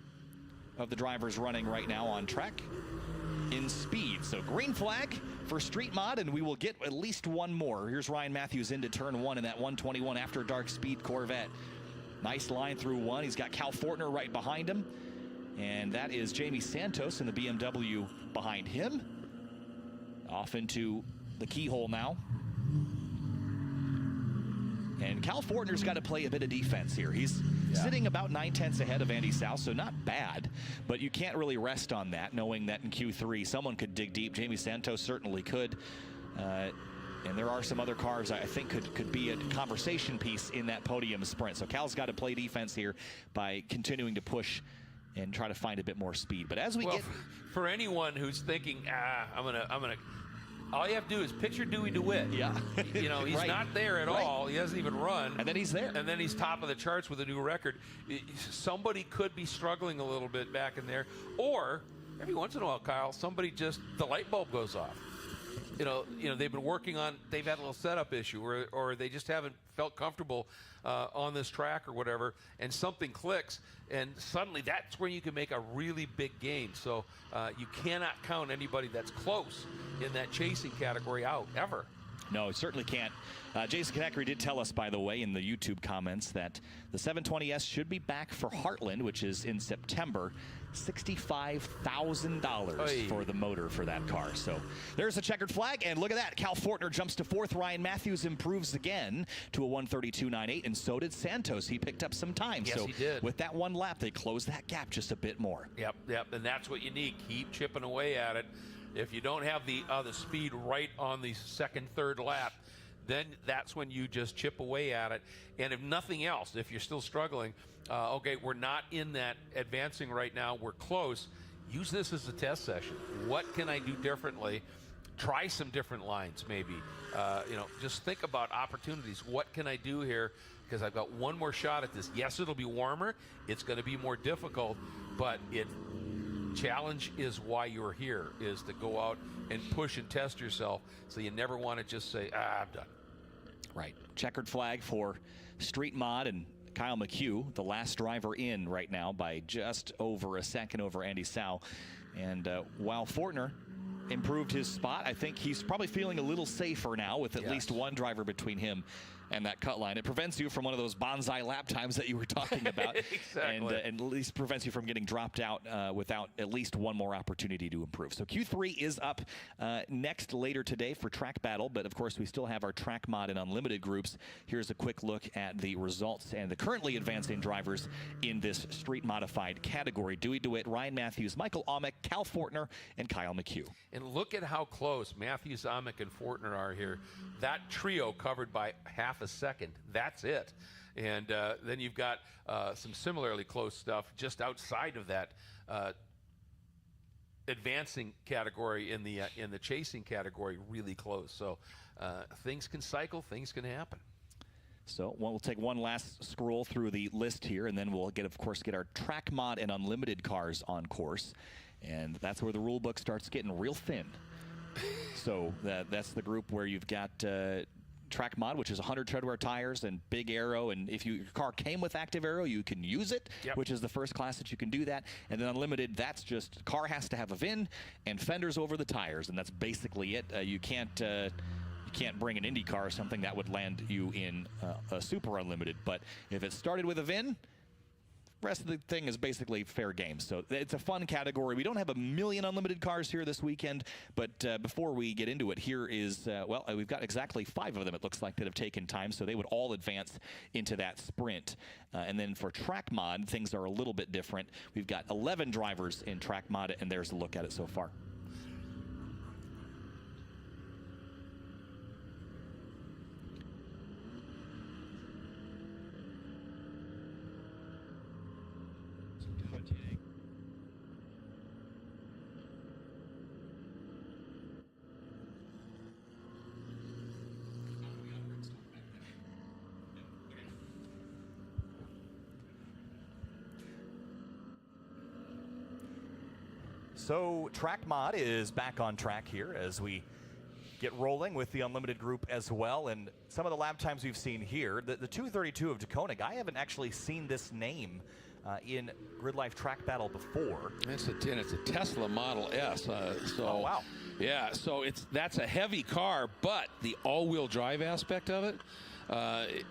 S1: of the drivers running right now on track in speed. So green flag for Street Mod, and we will get at least one more. Here's Ryan Matthews into turn 1 in that 121 After Dark Speed Corvette. Nice line through 1. He's got Cal Fortner right behind him, and that is Jamie Santos in the BMW behind him. Off into the keyhole now. And Cal Fortner's got to play a bit of defense here. He's sitting about 9/10 ahead of Andy South, so not bad. But you can't really rest on that, knowing that in Q3 someone could dig deep. Jamie Santos certainly could. And there are some other cars I think could be a conversation piece in that podium sprint. So Cal's got to play defense here by continuing to push and try to find a bit more speed. But as we get...
S2: For anyone who's thinking, I'm gonna all you have to do is picture Dewey DeWitt.
S1: Yeah.
S2: He's not there at all. He hasn't even run.
S1: And then he's there.
S2: And then he's top of the charts with a new record. Somebody could be struggling a little bit back in there. Or, every once in a while, Kyle, the light bulb goes off. They've been working on, they've had a little setup issue, or they just haven't felt comfortable on this track or whatever, and something clicks, and suddenly that's where you can make a really big gain. So you cannot count anybody that's close in that chasing category out, ever.
S1: No, it certainly can't. Jason Konecny did tell us, by the way, in the YouTube comments that the 720S should be back for Heartland, which is in September. $65,000 for the motor for that car. So there's a checkered flag, and look at that. Cal Fortner jumps to 4th. Ryan Matthews improves again to a 132.98, and so did Santos. He picked up some time.
S2: Yes,
S1: so
S2: he did.
S1: With that one lap, they closed that gap just a bit more.
S2: Yep, and that's what you need. Keep chipping away at it. If you don't have the speed right on the second, third lap, then that's when you just chip away at it. And if nothing else, if you're still struggling, okay, we're not in that advancing right now, we're close, use this as a test session. What can I do differently? Try some different lines maybe. Just think about opportunities. What can I do here? Because I've got one more shot at this. Yes, it'll be warmer. It's going to be more difficult, but challenge is why you're here, is to go out and push and test yourself. So you never want to just say, I'm done.
S1: Right. Checkered flag for Street Mod and Kyle McHugh, the last driver in right now by just over a second over Andy Sow. And while Fortner improved his spot, I think he's probably feeling a little safer now with at least one driver between him and that cut line. It prevents you from one of those bonsai lap times that you were talking about.
S2: Exactly.
S1: And at least prevents you from getting dropped out without at least one more opportunity to improve. So Q3 is up next later today for Track Battle, but of course we still have our Track Mod and Unlimited groups. Here's a quick look at the results and the currently advancing drivers in this street modified category. Dewey DeWitt, Ryan Matthews, Michael Amick, Cal Fortner, and Kyle McHugh.
S2: And look at how close Matthews, Amick, and Fortner are here. That trio covered by half a second. That's it. And then you've got some similarly close stuff just outside of that advancing category in the chasing category, really close. So things can cycle, things can happen.
S1: So we'll take one last scroll through the list here, and then we'll of course get our Track Mod and Unlimited cars on course. And that's where the rule book starts getting real thin. So that's the group where you've got Track Mod, which is 100 treadwear tires and big aero, and if your car came with active aero, you can use it, which is the first class that you can do that. And then Unlimited, that's just car has to have a VIN and fenders over the tires, and that's basically it. You can't bring an Indy car or something that would land you in a Super Unlimited, but if it started with a VIN, rest of the thing is basically fair game. So it's a fun category. We don't have a million Unlimited cars here this weekend, but before we get into it, here is, we've got exactly 5 of them, it looks like, that have taken time, so they would all advance into that sprint. And then for Track Mod, things are a little bit different. We've got 11 drivers in Track Mod, and there's a look at it so far. So Track Mod is back on track here as we get rolling with the Unlimited group as well. And some of the lap times we've seen here, the 232 of DeKoning, I haven't actually seen this name in GridLife Track Battle before.
S3: It's a Tesla Model S.
S1: Oh, wow.
S3: Yeah, so that's a heavy car, but the all-wheel drive aspect of it,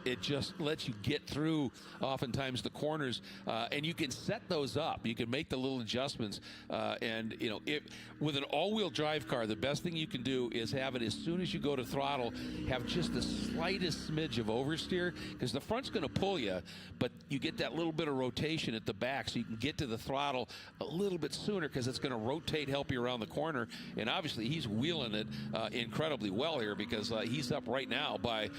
S3: it just lets you get through oftentimes the corners, and you can set those up. You can make the little adjustments, and with an all-wheel drive car, the best thing you can do is have it as soon as you go to throttle, have just the slightest smidge of oversteer, because the front's going to pull you, but you get that little bit of rotation at the back, so you can get to the throttle a little bit sooner, because it's going to rotate, help you around the corner. And obviously he's wheeling it incredibly well here, because he's up right now by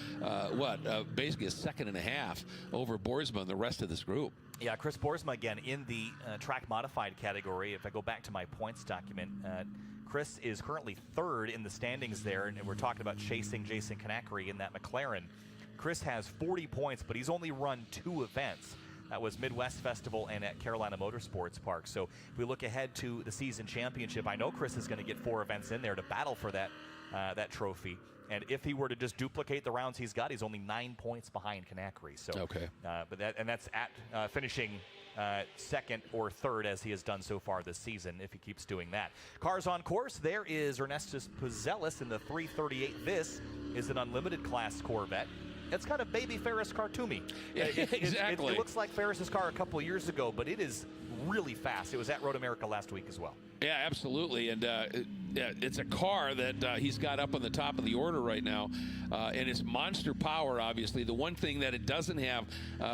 S3: basically a second and a half over Boersma and the rest of this group.
S1: Yeah, Chris Boersma again in the track modified category. If I go back to my points document, Chris is currently 3rd in the standings there, and we're talking about chasing Jason Konecny in that McLaren. Chris has 40 points, but he's only run 2 events. That was Midwest Festival and at Carolina Motorsports Park. So if we look ahead to the season championship, I know Chris is going to get 4 events in there to battle for that trophy. And if he were to just duplicate the rounds he's got, he's only 9 points behind Konecny. So,
S3: okay.
S1: But that's at finishing second or third as he has done so far this season if he keeps doing that. Cars on course, there is Ernestus Puzelis in the 338. This is an unlimited class Corvette. It's kind of baby Ferris cartoomy.
S3: Exactly.
S1: It looks like Ferris's car a couple of years ago, but it is really fast. It was at Road America last week as well.
S3: Yeah, absolutely. And it's a car that he's got up on the top of the order right now. And it's monster power, obviously. The one thing that it doesn't have,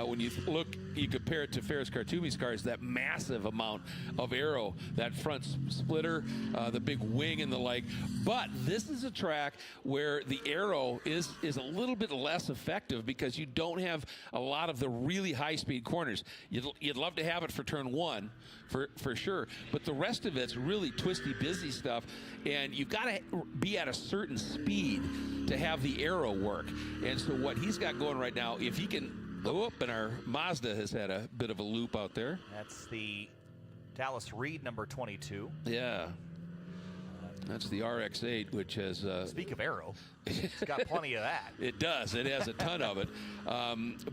S3: when you compare it to Ferris Kartumi's car, is that massive amount of aero, that front splitter, the big wing and the like. But this is a track where the aero is a little bit less effective because you don't have a lot of the really high-speed corners. You'd love to have it for turn one, for sure. But the rest of it's really twisty, busy stuff. And you've got to be at a certain speed to have the aero work. And so what he's got going right now, if he can, and our Mazda has had a bit of a loop out there.
S1: That's the Dallas Reed number 22.
S3: Yeah. That's the RX-8, which has...
S1: Speak of aero, it's got plenty of that.
S3: It does. It has a ton of it.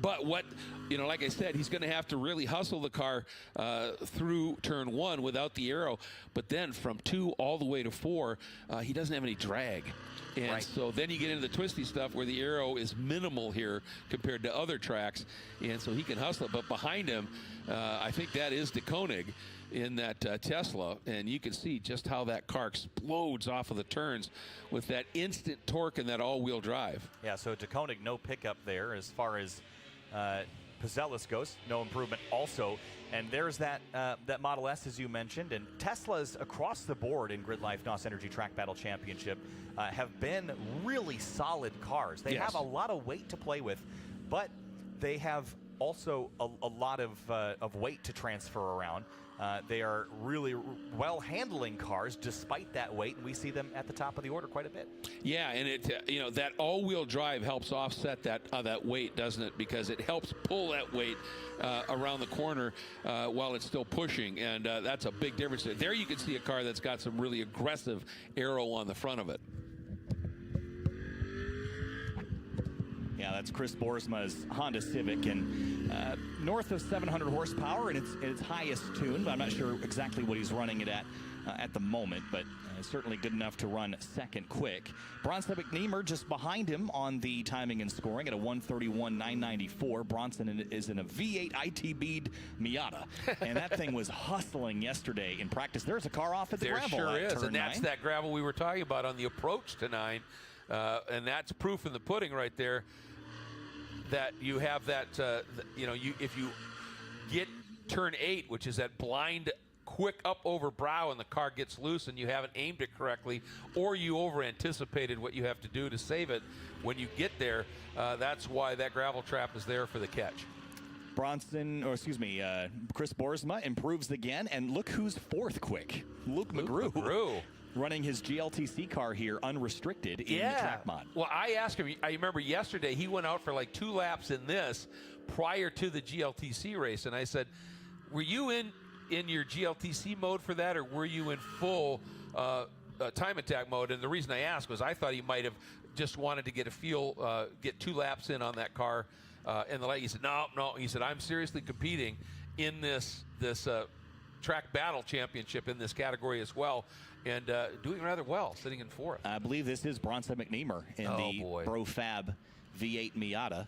S3: But what, like I said, he's going to have to really hustle the car through turn one without the aero. But then from 2 all the way to 4, he doesn't have any drag. And so then you get into the twisty stuff where the aero is minimal here compared to other tracks. And so he can hustle it. But behind him, I think that is De Koning in that Tesla, and you can see just how that car explodes off of the turns with that instant torque and that all-wheel drive.
S1: Yeah, so De Koning, no pickup there as far as Puzelis goes, no improvement also. And there's that Model S, as you mentioned, and Teslas across the board in GridLife NOS Energy Track Battle Championship have been really solid cars. They have a lot of weight to play with, but they have also a lot of weight to transfer around. They are really well-handling cars despite that weight, and we see them at the top of the order quite a bit.
S3: Yeah, and it that all-wheel drive helps offset that weight, doesn't it? Because it helps pull that weight around the corner while it's still pushing, and that's a big difference. There you can see a car that's got some really aggressive aero on the front of it.
S1: Yeah, that's Chris Boersma's Honda Civic, and north of 700 horsepower in its highest tune, but I'm not sure exactly what he's running it at the moment, but certainly good enough to run second quick. Bronson McNeamer just behind him on the timing and scoring at a 131.994. Bronson is in a V8 ITB'd Miata, and that thing was hustling yesterday in practice. There's a car off at the gravel.
S2: There sure is, and
S1: nine.
S2: that's that gravel we were talking about on the approach to 9, and that's proof in the pudding right there. That you have that, if you get turn 8, which is that blind, quick up over brow, and the car gets loose and you haven't aimed it correctly, or you over anticipated what you have to do to save it when you get there, that's why that gravel trap is there for the catch.
S1: Chris Boersma improves again, and look who's fourth quick. Luke McGrew. Running his GLTC car here unrestricted in the track mod.
S2: Well, I asked him, I remember yesterday he went out for like 2 laps in this prior to the GLTC race, and I said, were you in your GLTC mode for that, or were you in full time attack mode? And the reason I asked was I thought he might have just wanted to get a feel, get 2 laps in on that car, and the light. He said, no. He said, I'm seriously competing in this track battle championship in this category as well, and doing rather well, sitting in 4th.
S1: I believe this is Bronson McNeamer in the Profab V8 Miata.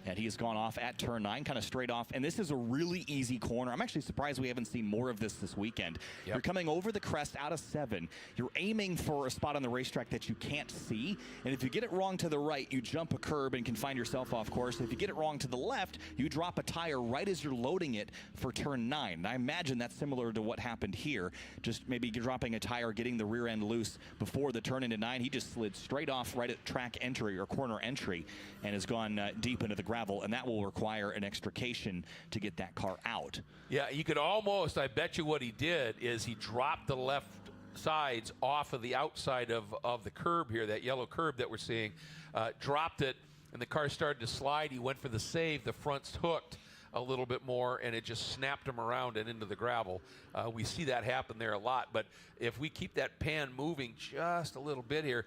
S1: And he has gone off at turn 9, kind of straight off. And this is a really easy corner. I'm actually surprised we haven't seen more of this weekend. You're coming over the crest out of 7. You're aiming for a spot on the racetrack that you can't see. And if you get it wrong to the right, you jump a curb and can find yourself off course. If you get it wrong to the left, you drop a tire right as you're loading it for turn 9. And I imagine that's similar to what happened here. Just maybe dropping a tire, getting the rear end loose before the turn into 9. He just slid straight off right at track entry or corner entry and has gone deep into the gravel, and that will require an extrication to get that car out.
S2: Yeah, you could almost, I bet you what he did is he dropped the left sides off of the outside of the curb here, that yellow curb that we're seeing, dropped it, and the car started to slide. He went for the save, the front's hooked a little bit more, and it just snapped him around and into the gravel. We see that happen there a lot, but if we keep that pan moving just a little bit here,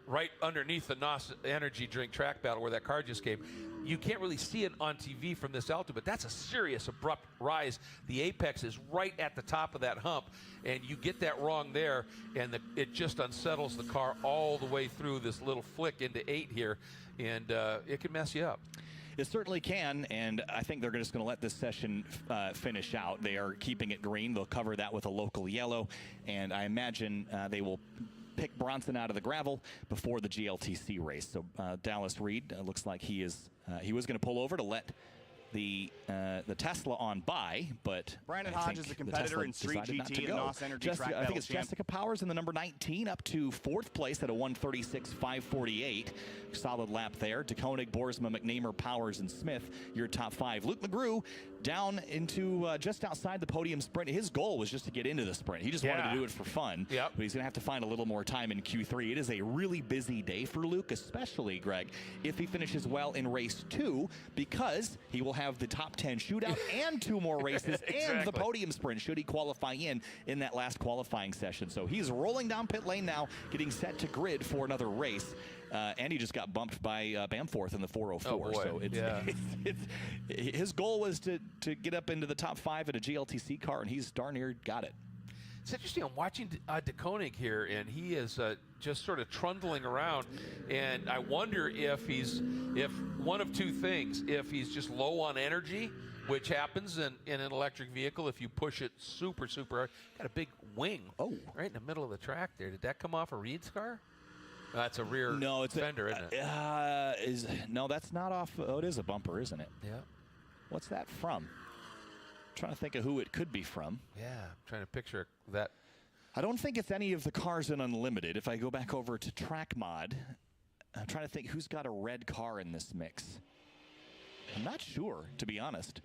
S2: right underneath the NOS energy drink track battle where that car just came. You can't really see it on TV from this altitude, but that's a serious abrupt rise. The apex is right at the top of that hump, and you get that wrong there, and it just unsettles the car all the way through this little flick into 8 here, and it can mess you up.
S1: It certainly can, and I think they're just going to let this session finish out. They are keeping it green. They'll cover that with a local yellow, and I imagine they will pick Bronson out of the gravel before the GLTC race. So Dallas Reed looks like he was going to pull over to let the Tesla on by, but
S8: Brandon Hodge is a competitor in Street GT and NOS Energy Track Battle.
S1: I think it's Jessica Powers in the number 19 up to 4th place at a 1:36.548. Solid lap there. DeKoning, Boersma, McNamer, Powers, and Smith, your top 5. Luke McGrew down into just outside the podium sprint. His goal was just to get into the sprint. He just wanted to do it for fun.
S2: Yep.
S1: But he's going to have to find a little more time in Q3. It is a really busy day for Luke, especially, Greg, if he finishes well in race 2, because he will have the top 10 shootout and 2 more races and the podium sprint should he qualify in that last qualifying session. So he's rolling down pit lane now, getting set to grid for another race. And he just got bumped by Bamforth in the 404.
S2: Oh, boy.
S1: So his goal was to get up into the top 5 in a GLTC car, and he's darn near got it.
S2: It's interesting. I'm watching DeKoning here, and he is just sort of trundling around. And I wonder if one of 2 things, if he's just low on energy, which happens in an electric vehicle if you push it super, super hard. Got a big wing right in the middle of the track there. Did that come off a Reed's car? That's a rear fender, isn't it?
S1: No, that's not off. Oh, it is a bumper, isn't it?
S2: Yeah.
S1: What's that from? Trying to think of who it could be from.
S2: Yeah, I'm trying to picture that.
S1: I don't think it's any of the cars in Unlimited. If I go back over to Track Mod, I'm trying to think who's got a red car in this mix. I'm not sure, to be honest.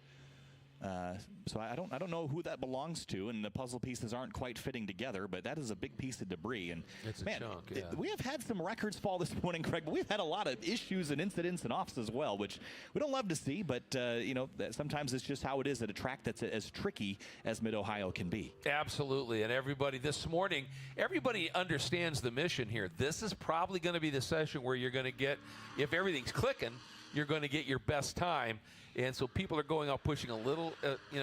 S1: So I don't know who that belongs to, and the puzzle pieces aren't quite fitting together, but that is a big piece of debris. And
S2: it's
S1: man,
S2: a chunk, yeah.
S1: We have had some records fall this morning, Craig, but we've had a lot of issues and incidents and offs as well, which we don't love to see, but sometimes it's just how it is at a track that's as tricky as Mid-Ohio can be.
S2: Absolutely, and everybody this morning, everybody understands the mission here. This is probably going to be the session where you're going to get, if everything's clicking, you're going to get your best time. And so people are going out pushing a little,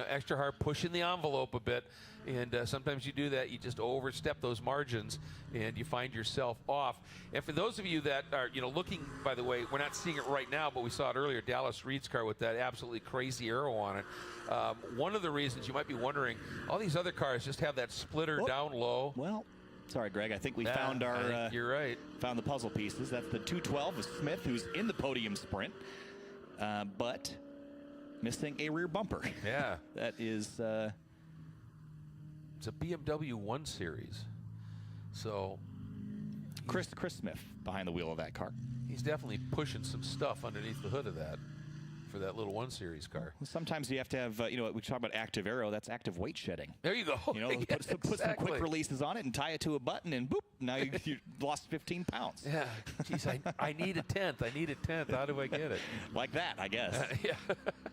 S2: extra hard, pushing the envelope a bit. And sometimes you do that, you just overstep those margins, and you find yourself off. And for those of you that are, looking, by the way, we're not seeing it right now, but we saw it earlier, Dallas Reed's car with that absolutely crazy arrow on it. One of the reasons you might be wondering, all these other cars just have that splitter down low.
S1: Well, sorry, Greg. I think we found our.
S2: You're right.
S1: Found the puzzle pieces. That's the 212 of Smith, who's in the podium sprint, but missing a rear bumper.
S2: Yeah,
S1: that is.
S2: It's a BMW 1 Series. So,
S1: Chris Smith behind the wheel of that car.
S2: He's definitely pushing some stuff underneath the hood of that. For that little 1 Series car.
S1: Well, sometimes you have to have, we talk about active aero. That's active weight shedding.
S2: There you go.
S1: Put some quick releases on it and tie it to a button, and boop, now you lost 15 pounds.
S2: Yeah. Jeez, I need a 10th. I need a 10th. How do I get it?
S1: Like that, I guess.
S2: Yeah.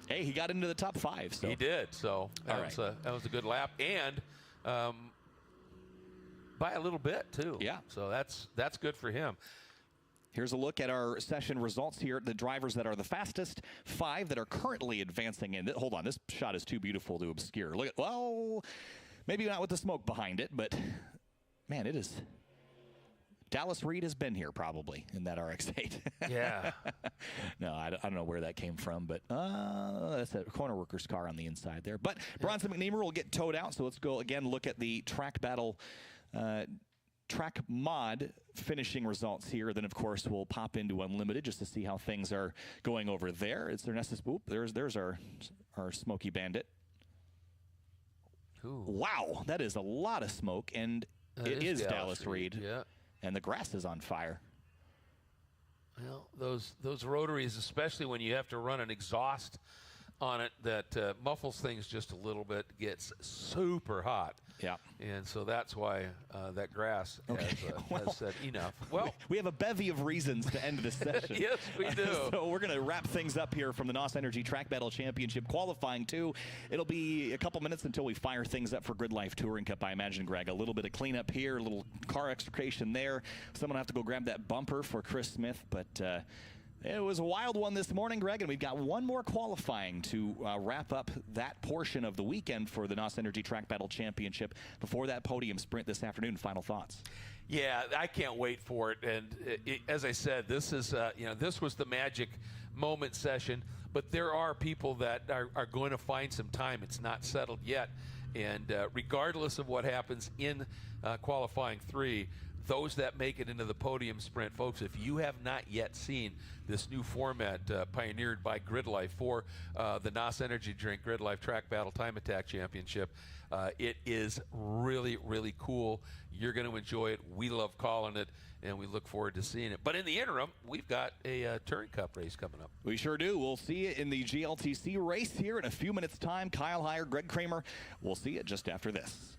S1: Hey, he got into the top 5. So.
S2: He did. So that was a good lap, and by a little bit too.
S1: Yeah.
S2: So that's good for him.
S1: Here's a look at our session results here. The drivers that are the fastest, 5 that are currently advancing in. Hold on, this shot is too beautiful to obscure. Look at, well, maybe not with the smoke behind it, but man, it is. Dallas Reed has been here probably in that RX-8.
S2: Yeah.
S1: No, I don't know where that came from, but that's a corner worker's car on the inside there. But Bronson McNamer will get towed out, so let's go again look at the track battle Track Mod finishing results here. Then, of course, we'll pop into Unlimited just to see how things are going over there. It's their Nessus. Oop, there's our Smoky Bandit.
S2: Ooh.
S1: Wow, that is a lot of smoke, and it is Dallas Reed.
S2: Yeah.
S1: And the grass is on fire.
S2: Well, those rotaries, especially when you have to run an exhaust on it that muffles things just a little bit, gets super hot.
S1: Yeah.
S2: And so that's why that grass has said enough. Well,
S1: we have a bevy of reasons to end this session.
S2: Yes, we do.
S1: So we're going to wrap things up here from the NOS Energy Track Battle Championship qualifying 2. It'll be a couple minutes until we fire things up for GRIDLIFE Touring Cup, I imagine, Greg. A little bit of cleanup here, a little car extrication there. Someone will have to go grab that bumper for Chris Smith, but it was a wild one this morning, Greg, and we've got one more qualifying to wrap up that portion of the weekend for the NOS Energy Track Battle Championship before that podium sprint this afternoon. Final thoughts?
S2: Yeah, I can't wait for it. And as I said, this is this was the magic moment session. But there are people that are going to find some time. It's not settled yet. And regardless of what happens in qualifying 3, those that make it into the podium sprint, folks, if you have not yet seen this new format pioneered by GRIDLIFE for the NOS Energy Drink GRIDLIFE Track Battle Time Attack Championship, it is really, really cool. You're going to enjoy it. We love calling it, and we look forward to seeing it. But in the interim, we've got a Touring Cup race coming up.
S1: We sure do. We'll see you in the GLTC race here in a few minutes' time. Kyle Heyer, Greg Kramer. We'll see you just after this.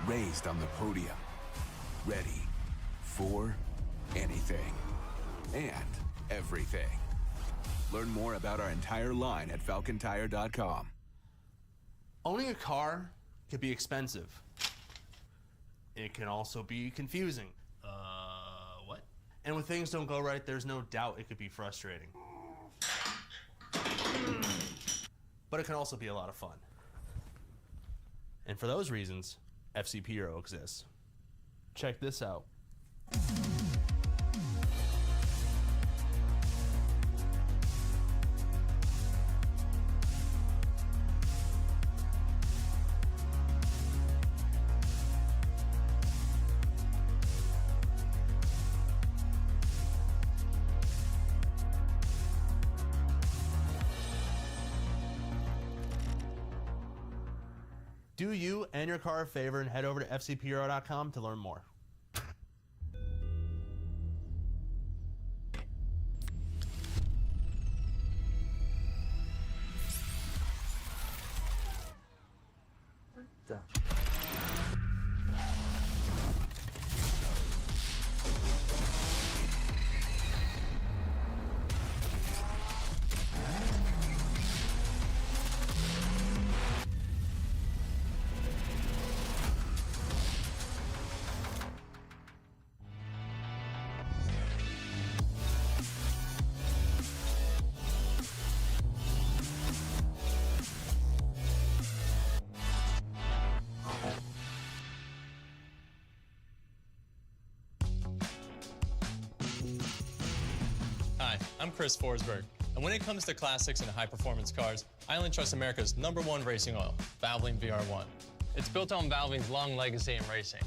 S4: Raised on the podium, ready for anything and everything. Learn more about our entire line at falcontire.com.
S5: Owning a car can be expensive. It can also be confusing. What? And when things don't go right, there's no doubt it could be frustrating. But it can also be a lot of fun. And for those reasons, FCP Euro exists. Check this out. Do you and your car a favor and head over to fcpeuro.com to learn more.
S6: Hi, I'm Chris Forsberg, and when it comes to classics and high-performance cars, I only trust America's #1 racing oil, Valvoline VR1. It's built on Valvoline's long legacy in racing,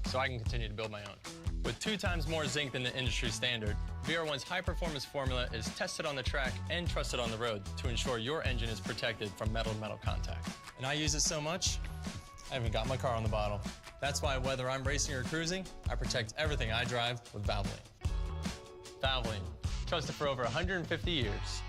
S6: so I can continue to build my own. With 2 times more zinc than the industry standard, VR1's high-performance formula is tested on the track and trusted on the road to ensure your engine is protected from metal-to-metal contact. And I use it so much, I haven't got my car on the bottle. That's why whether I'm racing or cruising, I protect everything I drive with Valvoline. Valvoline, trusted for over 150 years.